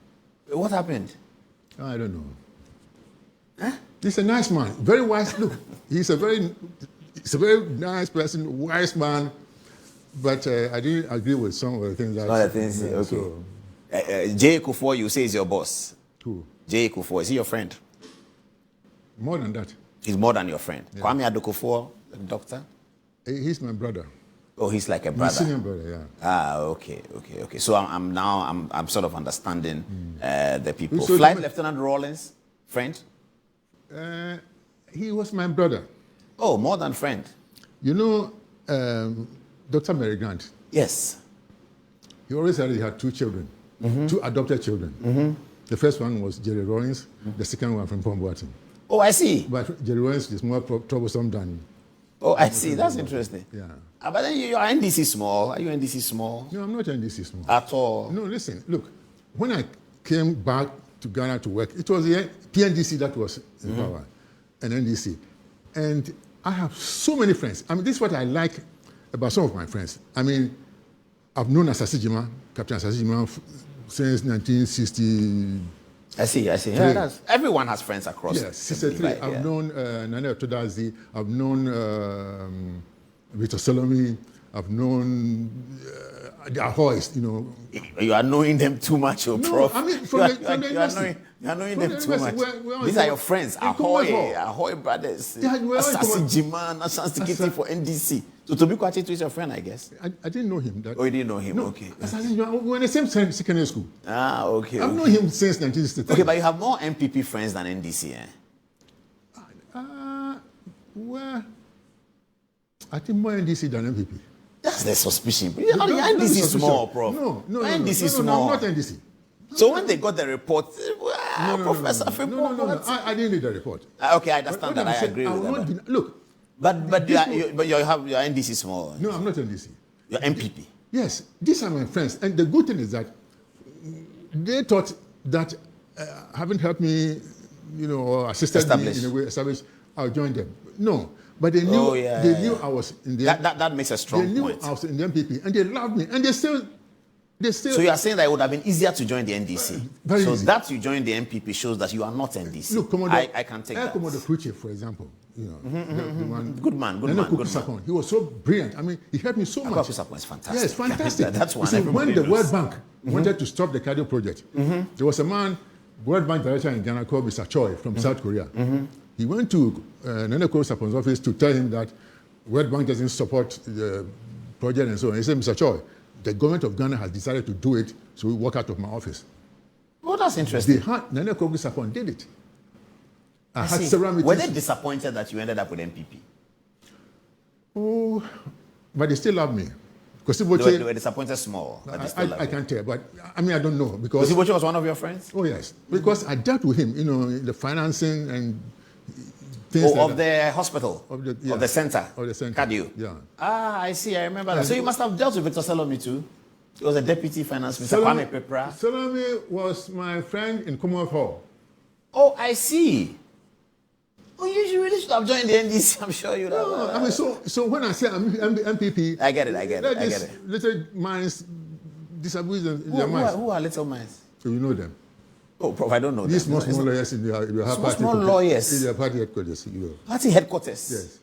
What happened? I don't know. Huh? He's a nice man. Very wise. Look, he's a very nice person, wise man. But I didn't agree with some of the things that... Other things, okay. So, J. Kufuor, you say is your boss. Who? J. Kufuor, is he your friend? More than that. He's more than your friend. Yeah. Kwame Addo-Kufuor, the doctor? He's my brother. Oh, he's like a My brother. senior brother, yeah. Ah, okay. So I'm sort of understanding the people. So Flight Lieutenant Rawlins, friend? He was my brother. Oh, more than friend. You know, Dr. Mary Grant. Yes. He always said he had two children, two adopted children. The first one was Jerry Rawlins, the second one from Boateng. Oh, I see. But Jerry Rawlins is more troublesome than... Oh, I see. That's interesting. Yeah. But then you are NDC small. Are you NDC small? No, I'm not NDC small. At all? No, listen, look. When I came back to Ghana to work, it was the PNDC that was in power, and NDC. And I have so many friends. I mean, this is what I like about some of my friends. I mean, I've known Asasi Jima, Captain Asasi Jima, since 1960. I see. Yeah, everyone has friends across. Yes, 63. I've known Nana Otodazi. I've known Victor Salome. I've known the Ahoys, you know. You are knowing them too much, oh, No, Prof. I mean, from the university. You are knowing them too much. Where These are your friends, Ahoy brothers. Asasi Jima, National Security for NDC. So Tobi Kwachetu is your friend, I guess. I didn't know him. Oh, you didn't know him? No, Okay. Asasi Jima, we were in the same secondary school. Ah, okay. I've known him since 1963. Okay, but you have more NPP friends than NDC, eh? Well, I think more NDC than NPP. That's the suspicion. Your NDC is small, Prof. No, NDC is small. I'm not NDC. So when they got the report, Professor Frimpong. No. I didn't read the report. Okay, I understand that. I agree with that. Look. But you have your NDC small. No, I'm not NDC. You're MPP. Yes, these are my friends. And the good thing is that they thought that having helped me, you know, or assisted me in a way, established, I'll join them. No. But they knew knew I was in the that makes a strong point. They knew I was in the MPP and they loved me. And they still. So you are saying that it would have been easier to join the NDC. Very so easy. that you joined the MPP shows that you are not NDC. Look, I can take that. Commodore Kruche, for example, you know, the one, good man. He was so brilliant. I mean, he helped me so much. Sapon is fantastic. Yes, fantastic. That's one. See, when the World Bank wanted to stop the cardio project, there was a man, World Bank director in Ghana called Mr. Choi from South Korea. He went to Nana Sapon's office to tell him that World Bank doesn't support the project and so on. He said, Mr. Choi, the government of Ghana has decided to do it, so we walk out of my office. Oh, that's interesting. Nana Sapon did it. I had see. several meetings. Were they disappointed that you ended up with NPP? Oh, but they still love me. They were disappointed small. But they still love I can't tell, but I mean, I don't know. Because Kosiboche was one of your friends? Oh, yes. Because I dealt with him, you know, the financing and things like of the hospital? Of the center? Of the center. Cardio? Yeah. Ah, I see. I remember that. So you must have dealt with Victor Salome too? He was a deputy finance minister, Kwame Pepra. Salome was my friend in Commonwealth Hall. Oh, I see. Oh, you really should have joined the NDC. I'm sure you'd have. No, I mean, so when I say I'm MPP, I get it. Little minds disagree in their minds. Who are little minds? So you know them. Oh, Prof, I don't know These them. small lawyers in their party. Small lawyers? In their party headquarters, you know. Party headquarters? Yes.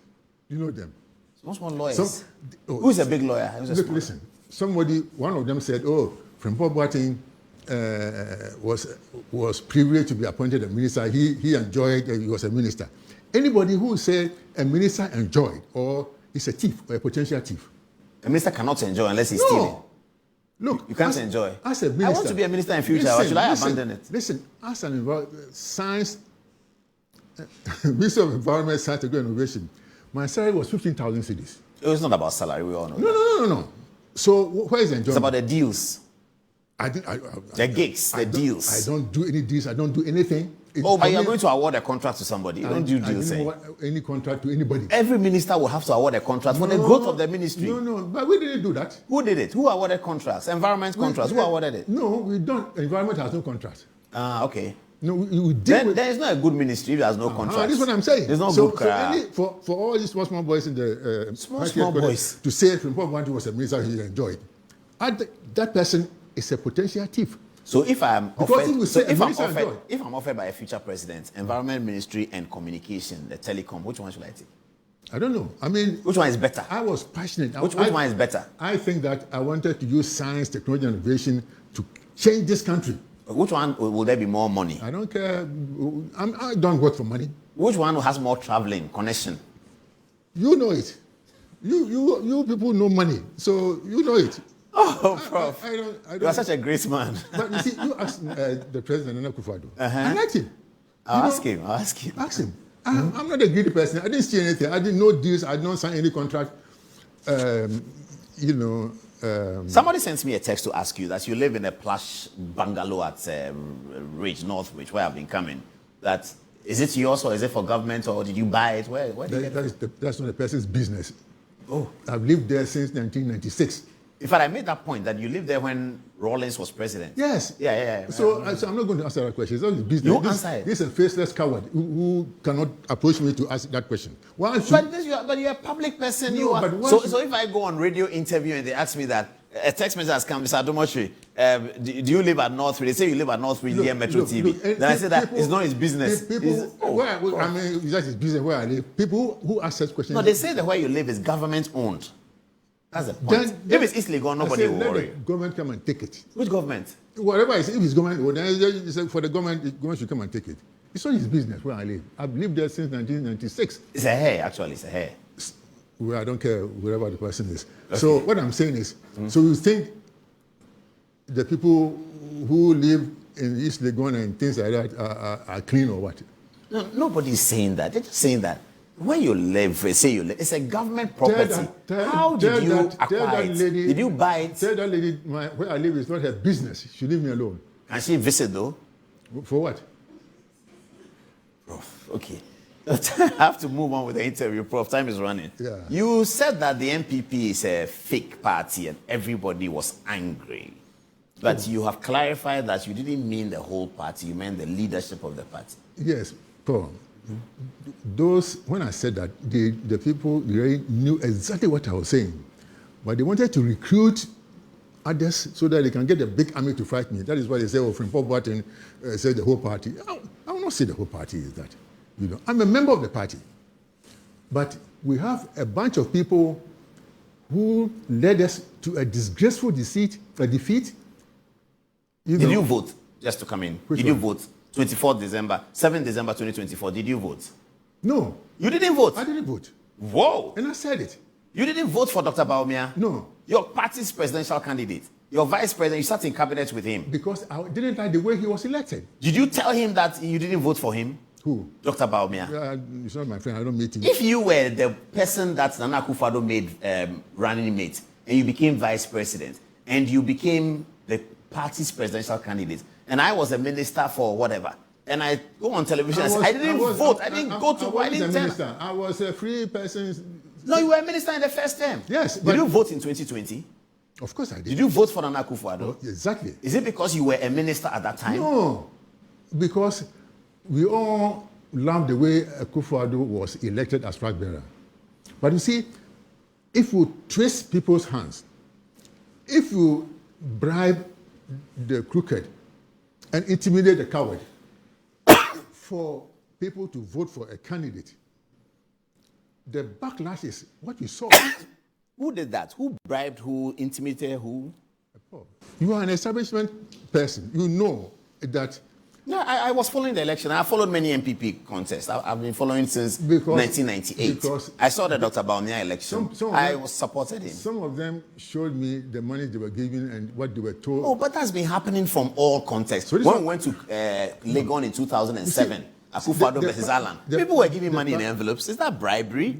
You know them. Small lawyers? Who is a big lawyer? Listen, one of them said, Frimpong Boateng was privileged to be appointed a minister. He enjoyed, he was a minister. Anybody who said a minister enjoyed or is a thief or a potential thief. A minister cannot enjoy unless he's stealing. Look, you can't enjoy. As a minister, I want to be a minister in future. Why should I abandon it? Listen, as an science, Minister of Environment, Science and Innovation, my salary was 15,000 cedis. It's not about salary. We all know. No. So where is the enjoyment? It's about the deals. The gigs, the deals. I don't do any deals. I don't do anything. But you're going to award a contract to somebody. You don't do deals. I didn't award any contract to anybody. Every minister will have to award a contract for the growth of the ministry. No, but we didn't do that. Who did it? Who awarded contracts? Environment contracts. Who awarded it? No, we don't. Environment has no contract. Okay. No, we did. There is not a good ministry if there's no contract. This is what I'm saying. There's no good for all these small boys in the small boys to say Frimpong Boateng was a minister he enjoyed, that person is a potential thief. So if I'm offered by a future president, environment ministry and communication, the telecom, which one should I take? I don't know. I mean, which one is better? I was passionate. Which one is better? I think that I wanted to use science, technology, and innovation to change this country. Which one will there be more money? I don't care. I don't work for money. Which one has more traveling connection? You know it. You people know money, so you know it. Oh, Prof. I don't. You are such a great man. But you see, you ask the president, Nana Akufo-Addo. I liked him. I'll ask him. Ask him. I'm not a greedy person. I didn't see anything. I didn't know deals. I didn't sign any contract. Somebody sent me a text to ask you that you live in a plush bungalow at Northridge, where I've been coming. That is it yours or is it for government or did you buy it? Where did you get it? That's not a person's business. Oh, I've lived there since 1996. In fact, I made that point that you lived there when Rawlings was president. Yes. Yeah. So I'm not going to answer that question. It's not his business. You answer it. This is a faceless coward who cannot approach me to ask that question. Why should... But you're a public person. No, but so if I go on radio interview and they ask me that, a text message has come, Mr. Adomotri, do you live at Northridge? They say you live at Northridge near Metro TV. Then I say that it's not his business. I mean, it's just his business where I live. People who ask such questions... No, they say that where you live is government owned. That's the point. If it's easily gone, nobody will worry. Let the government come and take it. Which government? Whatever if it's government, well, then for the government should come and take it. It's not his business where I live. I've lived there since 1996. It's a hair, actually. It's a hair. Well, I don't care wherever the person is. Okay. So what I'm saying is, so you think the people who live in East Legon and things like that are clean or what? No, nobody's saying that. They're just saying that where you live, say you live, it's a government property. How did you acquire it? Did you buy it? Tell that lady where I live is not her business. She leave me alone. Can she visit though? For what? Prof, okay. I have to move on with the interview, Prof. Time is running. Yeah. You said that the NPP is a fake party and everybody was angry. But you have clarified that you didn't mean the whole party, you meant the leadership of the party. Yes, Paul. Those, when I said that, the people really knew exactly what I was saying. But they wanted to recruit others so that they can get a big army to fight me. That is why they say, oh, Frimpong Boateng said the whole party. I will not say the whole party is that. You know, I'm a member of the party. But we have a bunch of people who led us to a disgraceful defeat. Did you vote? Just to come in. Did you vote? 24th December, 7th December 2024. Did you vote? No. You didn't vote? I didn't vote. Whoa. And I said it. You didn't vote for Dr. Bawumia? No. Your party's presidential candidate. Your vice president, you sat in cabinet with him. Because I didn't like the way he was elected. Did you tell him that you didn't vote for him? Who? Dr. Bawumia. He's not my friend. I don't meet him. If you were the person that Nana Akufo-Addo made running mate, and you became vice president, and you became the party's presidential candidate, and I was a minister for whatever, and I go on television and say, I didn't vote. I didn't go to... I wasn't a minister. I was a free person. No, you were a minister in the first term. Yes. Did you vote in 2020? Of course I did. Did you vote for Nana Akufo-Addo? Oh, exactly. Is it because you were a minister at that time? No. Because we all loved the way Akufo-Addo was elected as flag bearer. But you see, if you trace people's hands, if you bribe the crooked and intimidate the coward for people to vote for a candidate, the backlash is what you saw. Who did that? Who bribed who, intimidated who? You are an establishment person. You know that... No, I was following the election. I followed many NPP contests. I've been following since 1998. Because I saw the Dr. Bawumia election. I supported him. Some of them showed me the money they were giving and what they were told. Oh, but that's been happening from all contexts. So when we went to Legon in 2007, Akufo-Addo versus Alan, people were giving money in envelopes. Is that bribery?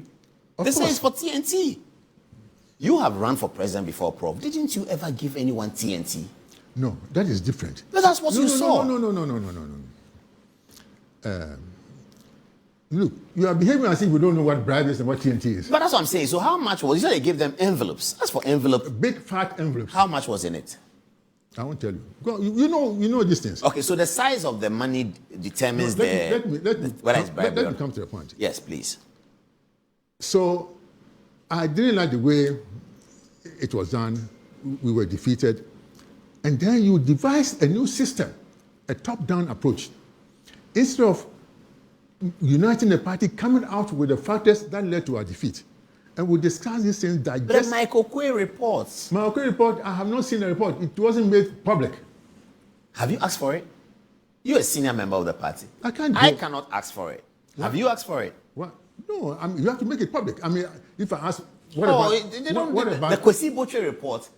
They say it's for TNT. You have run for president before, Prof. Didn't you ever give anyone TNT? No, that is different. But that's what you saw. No. Look, you are behaving as if you don't know what bribe is and what TNT is. But that's what I'm saying. So how much was... You said they gave them envelopes. That's for envelope. Big, fat envelopes. How much was in it? I won't tell you. Go, you know these things. Okay, so the size of the money determines whether it's bribery. Let me come to the point. Yes, please. So I didn't like the way it was done. We were defeated. And then you devised a new system, a top-down approach. Instead of uniting the party, coming out with the factors that led to our defeat. And we discussed these things that But Michael Quay reports. Michael Quay report, I have not seen the report. It wasn't made public. Have you asked for it? You're a senior member of the party. I cannot ask for it. What? Have you asked for it? What? No, you have to make it public. I mean, if I ask What Oh, about, they don't. what The about, Kwesi Botche report,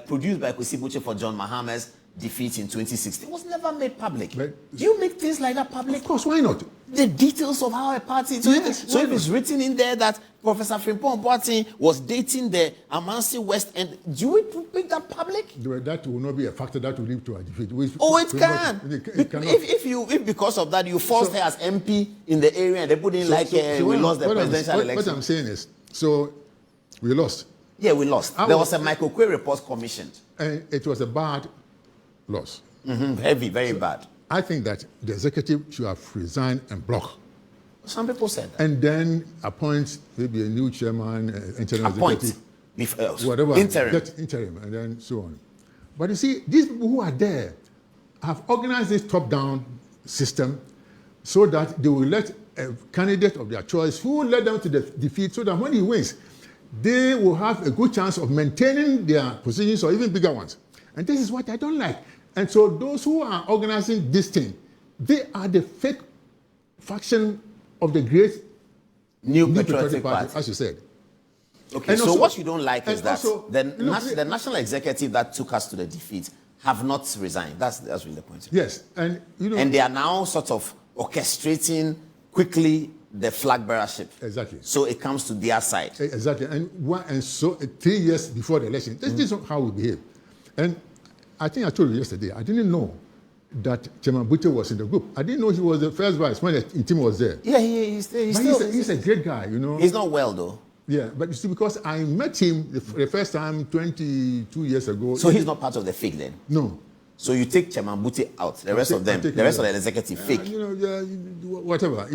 produced by Kwesi Botche for John Mahama's defeat in 2016, was never made public. But- Do you make things like that public? of course, why not? The details of how a party. So, Yes, so why if it's written in there that Professor Frimpong Boateng was dating the Amansi West End, do we make that public? That will not be a factor that will lead to a defeat. Oh, it can. It cannot. If because of that you forced her as MP in the area and they put in we lost the presidential election. What I'm saying is, so we lost. Yeah, we lost. There was a Michael Quay report commissioned. And it was a bad loss. Heavy, very bad. I think that the executive should have resigned and blocked. Some people said that. And then appoint maybe a new chairman, internal executive. Whatever. Interim. Get interim, and then so on. But you see, these people who are there have organized this top-down system so that they will let a candidate of their choice who will let them to the defeat so that when he wins, they will have a good chance of maintaining their positions or even bigger ones. And this is what I don't like. And so those who are organizing this thing, they are the fake faction of the great New Patriotic Party, as you said. Okay, And so also- what you don't like is and that also, the national executive that took us to the defeat have not resigned. That's really the point. Yes, and And they are now sort of orchestrating quickly the flag bearership. Exactly. So it comes to their side. Exactly, and so 3 years before the election, this is how we behave. And I think I told you yesterday, I didn't know that Chairman Bute was in the group. I didn't know he was the first vice when the team was there. Yeah, he's He's a great guy, He's not well though. Yeah, but you see, because I met him the first time 22 years ago. So he's not part of the fake then. No. So you take Chairman Bute out, the rest of them, the rest of the executive fake. Whatever,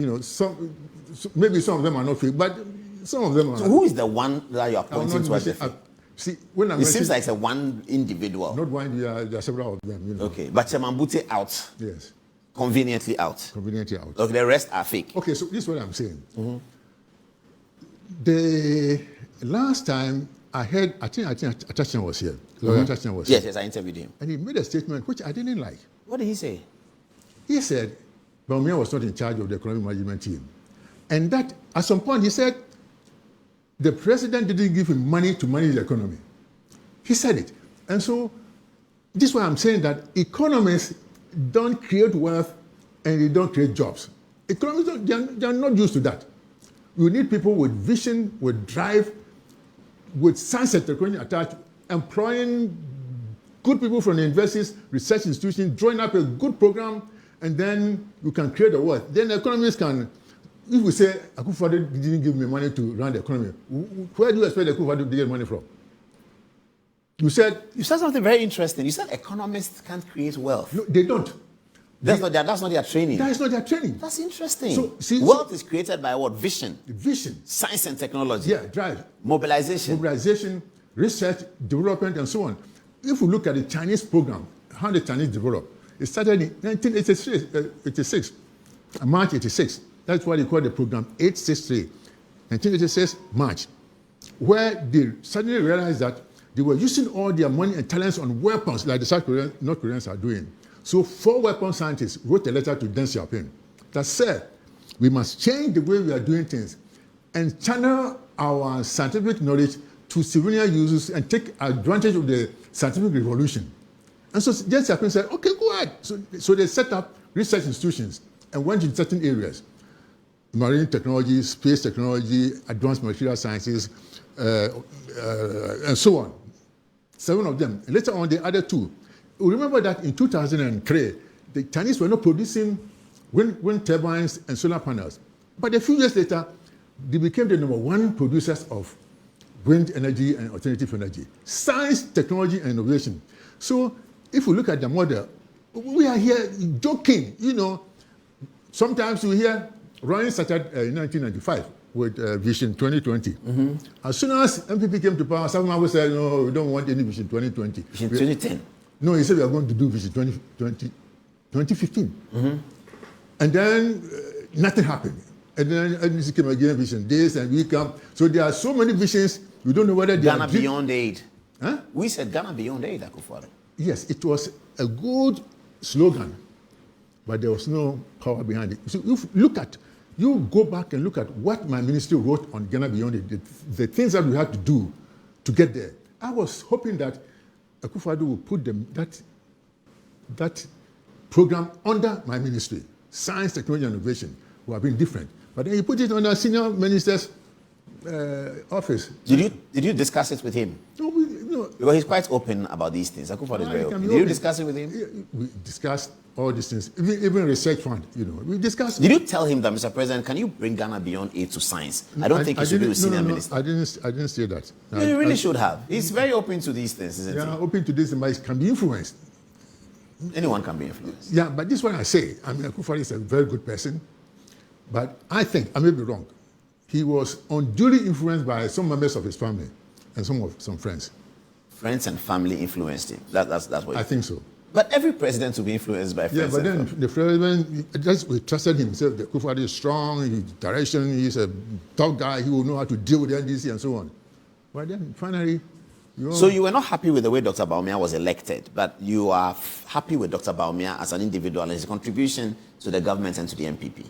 maybe some of them are not fake, but some of them are. So who is the one that you are pointing to as the fake? See, when It seems like it's a one individual. Not one, there are several of them. Okay, but Chairman Bute out. Yes. Conveniently out. Conveniently out. Okay, the rest are fake. Okay, so this is what I'm saying. The last time I heard, I think Atachian was here. Lawyer Atachian was here. Yes, I interviewed him. And he made a statement which I didn't like. What did he say? He said Bawumia was not in charge of the economic management team. And that, at some point, he said the president didn't give him money to manage the economy. He said it. And so, this is why I'm saying that economists don't create wealth and they don't create jobs. Economists, they are not used to that. You need people with vision, with drive, with science and technology attached, employing good people from the universities, research institutions, drawing up a good program, and then you can create the wealth. Then the economists can, if we say, Akufo-Addo didn't give me money to run the economy, where do you expect Akufo-Addo to get money from? You said something very interesting. You said economists can't create wealth. No, they don't. That's not their training. That is not their training. That's interesting. So, see, wealth is created by what? Vision. Vision. Science and technology. Yeah, drive. Mobilization. Research, development, and so on. If we look at the Chinese program, how the Chinese developed, it started in 1986, March 86. That's what they call the program 863, 1986 March, where they suddenly realized that they were using all their money and talents on weapons like the North Koreans are doing. So 4 weapon scientists wrote a letter to Deng Xiaoping that said, we must change the way we are doing things and channel our scientific knowledge to civilian users and take advantage of the scientific revolution. And so Deng Xiaoping said, okay, go ahead. So they set up research institutions and went into certain areas: marine technology, space technology, advanced material sciences, and so on. 7 of them. And later on, the other 2. Remember that in 2003, the Chinese were not producing wind turbines and solar panels. But a few years later, they became the #1 producers of wind energy and alternative energy. Science, technology, and innovation. So if we look at the model, we are here joking. Sometimes we hear Ryan started in 1995 with Vision 2020. As soon as NPP came to power, someone will say, no, we don't want any Vision 2020. Vision 2010. No, he said we are going to do Vision 2015. And then nothing happened. And then NDC came again, Vision this, and we come. So there are so many visions, we don't know whether they Ghana are... Beyond Aid. Huh? We said Ghana Beyond Aid, Akufo-Addo. Yes, it was a good slogan, but there was no power behind it. So if you look at You go back and look at what my ministry wrote on Ghana Beyond, the things that we had to do to get there. I was hoping that Akufo-Addo would put that program under my ministry, Science, Technology, and Innovation, would have been different. But then he put it under senior minister's office. Did you discuss it with him? No. Because he's quite open about these things. Akufo-Addo is very open. Did you discuss it with him? We discussed all these things, even research fund. We discussed. Did you tell him that, Mr. President, can you bring Ghana beyond aid to science? I don't think he should be a senior minister. I didn't say that. You really should have. He's very open to these things, isn't he? Yeah, open to this, but it can be influenced. Anyone can be influenced. Yeah, but this is what I say. I mean, Akufo-Addo is a very good person, but I think, I may be wrong, he was unduly influenced by some members of his family and some friends. Friends and family influenced him. That's what I think so. But every president will be influenced by friends. Yeah, but then the president, we trusted him. He said that Akufo-Addo is strong, he's direction, he's a tough guy, he will know how to deal with the NDC and so on. But then finally, So you were not happy with the way Dr. Bawumia was elected, but you are happy with Dr. Bawumia as an individual and his contribution to the government and to the NPP.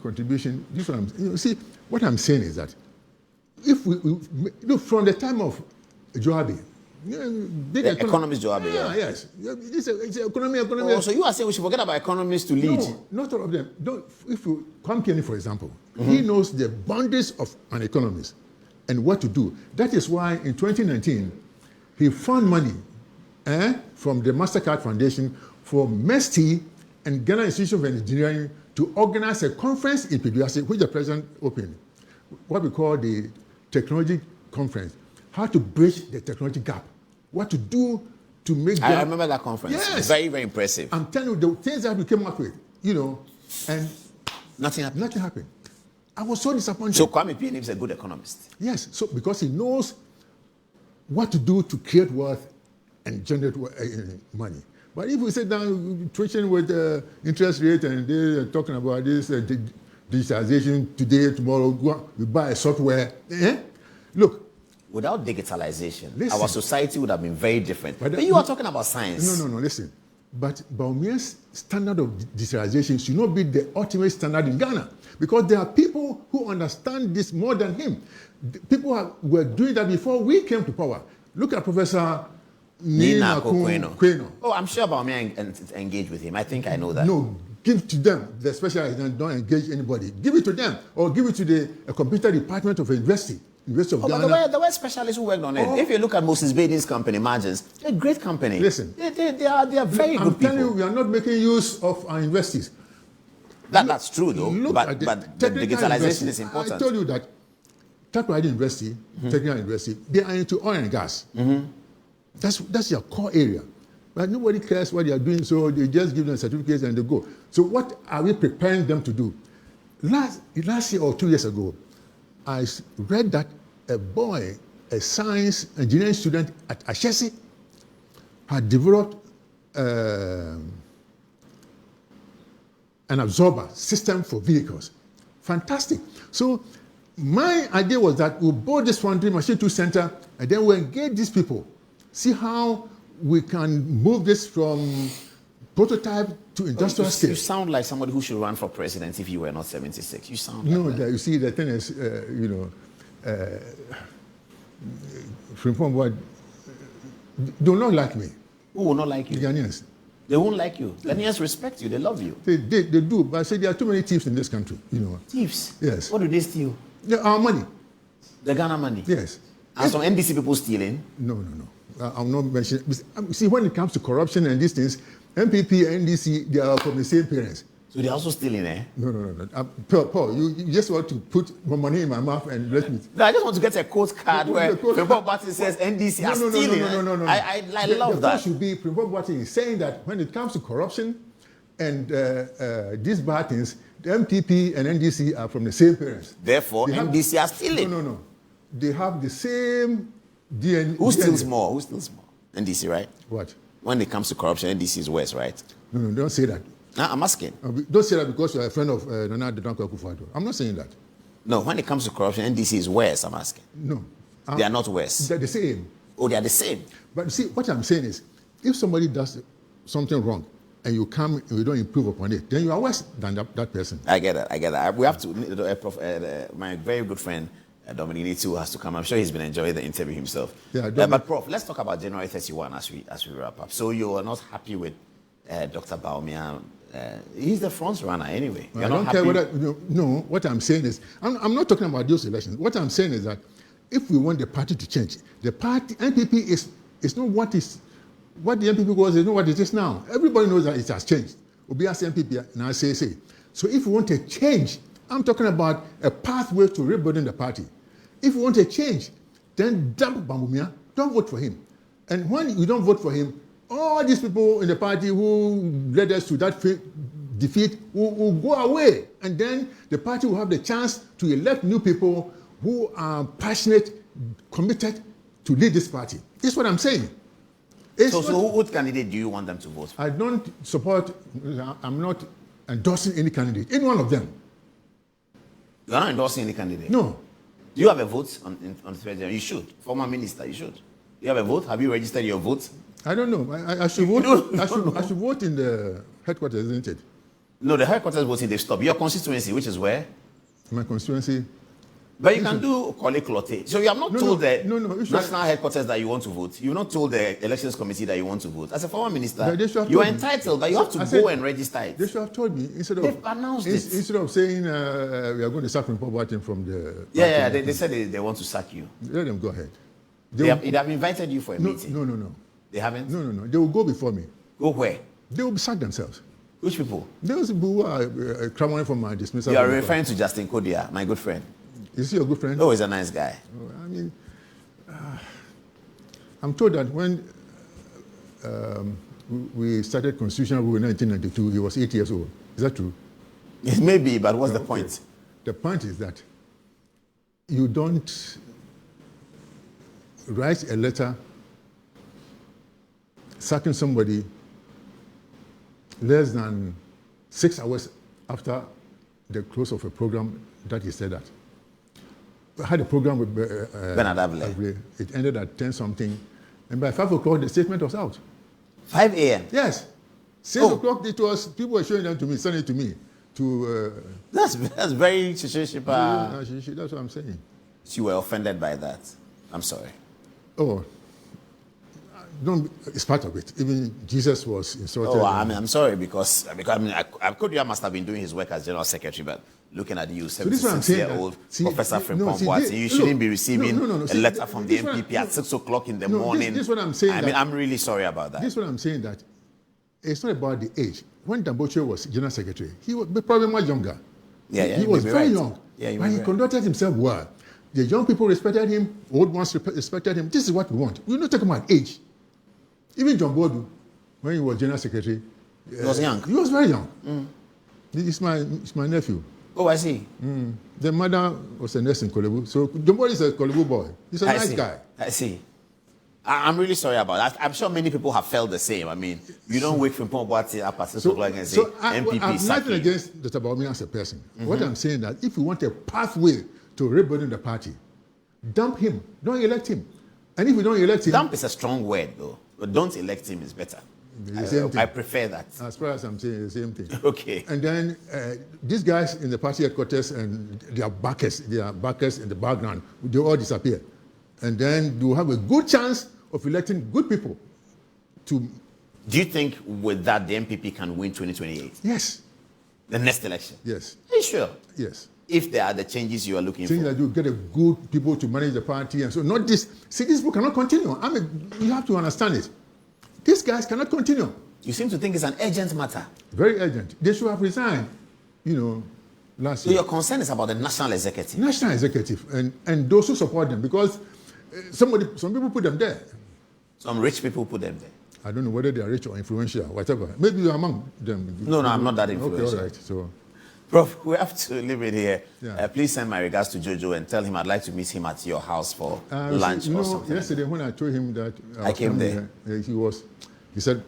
Contribution. This one, see, what I'm saying is that if we look from the time of Joabi, economist Joabi, yes, it's economy. Oh, so you are saying we should forget about economists to lead? No, not all of them. If you Kwame, for example, he knows the boundaries of an economist and what to do. That is why in 2019 he found money from the MasterCard Foundation for MEST and Ghana Institute of Engineering to organize a conference in Piduase, which the president opened, what we call the technology conference. How to bridge the technology gap. What to do to make I remember that conference. Yes. Very, very impressive. I'm telling you, the things that we came up with, and nothing happened. Nothing happened. I was so disappointed. So Kwame P. is a good economist. Yes, so because he knows what to do to create wealth and generate money. But if we sit down twitching with interest rate and they're talking about this digitalization today, tomorrow, we buy a software. Look. Without digitalization, our society would have been very different. But you are talking about science. No, listen. But Bawumia's standard of digitalization should not be the ultimate standard in Ghana. Because there are people who understand this more than him. People were doing that before we came to power. Look at Professor Nina Kweno. Oh, I'm sure Bawumia engaged with him. I think I know that. No, give to them. The specialists don't engage anybody. Give it to them. Or give it to the computer department of a university. University of Ghana. But there were specialists who worked on it. If you look at Moses Baden's company, Margins, they're a great company. Listen. They are very good people. I'm telling you, we are not making use of our universities. That's true, though. But the digitalization is important. I told you that Takoradi University, Technical University, they are into oil and gas. That's your core area. But nobody cares what they are doing, so they just give them certificates and they go. So what are we preparing them to do? Last year or 2 years ago, I read that a boy, a science engineering student at Ashesi, had developed an absorber system for vehicles. Fantastic. So my idea was that we'll build this foundry machine tool center and then we'll engage these people, see how we can move this from prototype to industrial scale. You sound like somebody who should run for president if you were not 76. You sound like that. You see, the thing is, Frimpong do not like me. Who will not like you? The Ghanaians. They won't like you. Ghanaians respect you. They love you. They do. But I say there are too many thieves in this country. Thieves? Yes. What do they steal? Our money. The Ghana money? Yes. And some NDC people stealing? No. I'm not mentioning. See, when it comes to corruption and these things, NPP and NDC, they are from the same parents. So they're also stealing, eh? No. Paul, you just want to put more money in my mouth and let me. No, I just want to get a quote card where Frimpong Boateng says NDC are stealing. No. I love that. The should be Frimpong Boateng is saying that when it comes to corruption and these bad things, the NPP and NDC are from the same parents. Therefore, NDC are stealing. No. They have the same DNA. Who steals more? NDC, right? What? When it comes to corruption, NDC is worse, right? No, don't say that. I'm asking. Don't say that because you're a friend of Nana Adedanko Akufo-Addo. I'm not saying that. No, when it comes to corruption, NDC is worse, I'm asking. No. They are not worse. They're the same. Oh, they are the same. But see, what I'm saying is, if somebody does something wrong and you come and you don't improve upon it, then you are worse than that person. I get that. We have to, Prof, my very good friend, Dominic Nitu has to come. I'm sure he's been enjoying the interview himself. Yeah, but Prof, let's talk about January 31 as we wrap up. So you are not happy with Dr. Bawumia? He's the front runner anyway. I don't care whether, no, what I'm saying is, I'm not talking about those elections. What I'm saying is that if we want the party to change, the party, NPP is not what the NPP was, is not what it is now. Everybody knows that it has changed. Obi as NPP, now say. So if we want a change, I'm talking about a pathway to rebuilding the party. If we want a change, then dump Bawumia, don't vote for him. And when you don't vote for him, all these people in the party who led us to that defeat will go away. And then the party will have the chance to elect new people who are passionate, committed to lead this party. That's what I'm saying. So what candidate do you want them to vote for? I don't support, I'm not endorsing any candidate, any one of them. You're not endorsing any candidate? No. Do you have a vote on the president? You should. Former minister, you should. You have a vote? Have you registered your vote? I don't know. I should vote. I should vote in the headquarters, isn't it? No, the headquarters voting, they've stopped. Your constituency, which is where? My constituency. But you can do Kole. So you have not told the national headquarters that you want to vote. You've not told the elections committee that you want to vote. As a former minister, you are entitled, but you have to go and register it. They should have told me instead of... They've announced it. Instead of saying we are going to sack Frimpong from the... Yeah, they said they want to sack you. Let them go ahead. They have invited you for a meeting. No. They haven't? No. They will go before me. Go where? They will sack themselves. Which people? Those people who are clamoring for my dismissal. You are referring to Justin Kodia, my good friend. Is he your good friend? Oh, he's a nice guy. I mean, I'm told that when we started constitutional rule in 1992, he was 8 years old. Is that true? It may be, but what's the point? The point is that you don't write a letter sacking somebody less than 6 hours after the close of a program that he said that. I had a program with Bernard Avile. It ended at 10 something, and by 5 o'clock the statement was out. 5 a.m. Yes, 6 o'clock it was. People were showing them to me, sending it to me. That's very shiship. That's what I'm saying. You were offended by that. I'm sorry. Oh, no, it's part of it. Even Jesus was insulted. Oh, I'm sorry because Kodia must have been doing his work as general secretary, but looking at you, 76-year-old Professor Frimpong Boateng, you shouldn't be receiving a letter from the NPP at 6 o'clock in the morning. This is what I'm saying. I'm really sorry about that. This is what I'm saying, that it's not about the age. When Damboche was general secretary, he was probably much younger. Yeah, he was very young. Yeah, but he conducted himself well. The young people respected him, old ones respected him. This is what we want. We're not talking about age. Even John Bodu, when he was general secretary, he was young. He was very young. He's my nephew. Oh, I see. The mother was a nurse in Kolebu. So John Bodu is a Kolebu boy. He's a nice guy. I see. I'm really sorry about that. I'm sure many people have felt the same. I mean, you don't wake Frimpong Boateng up at 6 o'clock and say, NPP I'm nothing against Dr. Bawumia as a person. What I'm saying is that if you want a pathway to rebuilding the party, dump him. Don't elect him. And if you don't elect him... Dump is a strong word, though. But don't elect him is better. I prefer that. As far as I'm saying, the same thing. Okay. And then these guys in the party headquarters and their backers in the background, they all disappear. And then you have a good chance of electing good people to... Do you think with that the NPP can win 2028? Yes. The next election? Yes. Are you sure? Yes. If there are the changes you are looking for. That you get a good people to manage the party and so not this. See, these people cannot continue. You have to understand it. These guys cannot continue. You seem to think it's an urgent matter. Very urgent. They should have resigned, last year. So your concern is about the national executive? National executive and those who support them, because some people put them there. Some rich people put them there. I don't know whether they are rich or influential, whatever. Maybe you're among them. No, I'm not that influential. Okay, all right. So, Prof, we have to leave it here. Yeah. Please send my regards to Jojo and tell him I'd like to meet him at your house for lunch or something. Yesterday when I told him that I came there, he said,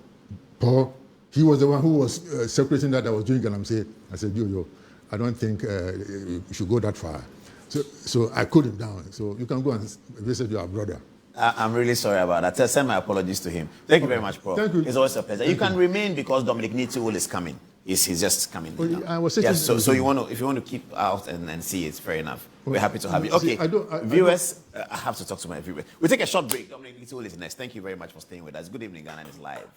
Paul, he was the one who was celebrating that I was doing Galamsey. I said, Jojo, I don't think you should go that far. So I cooled him down. So you can go and visit your brother. I'm really sorry about that. Send my apologies to him. Thank you very much, Prof. Thank you. It's always a pleasure. You can remain because Dominic Nitiwul is coming. He's just coming. Well, I was yes, so you want to, if you want to keep out and see, it's fair enough. We're happy to have you. Okay, viewers, I have to talk to my viewers. We'll take a short break. Dominic Nitiwul is next. Thank you very much for staying with us. Good evening, Ghana is live.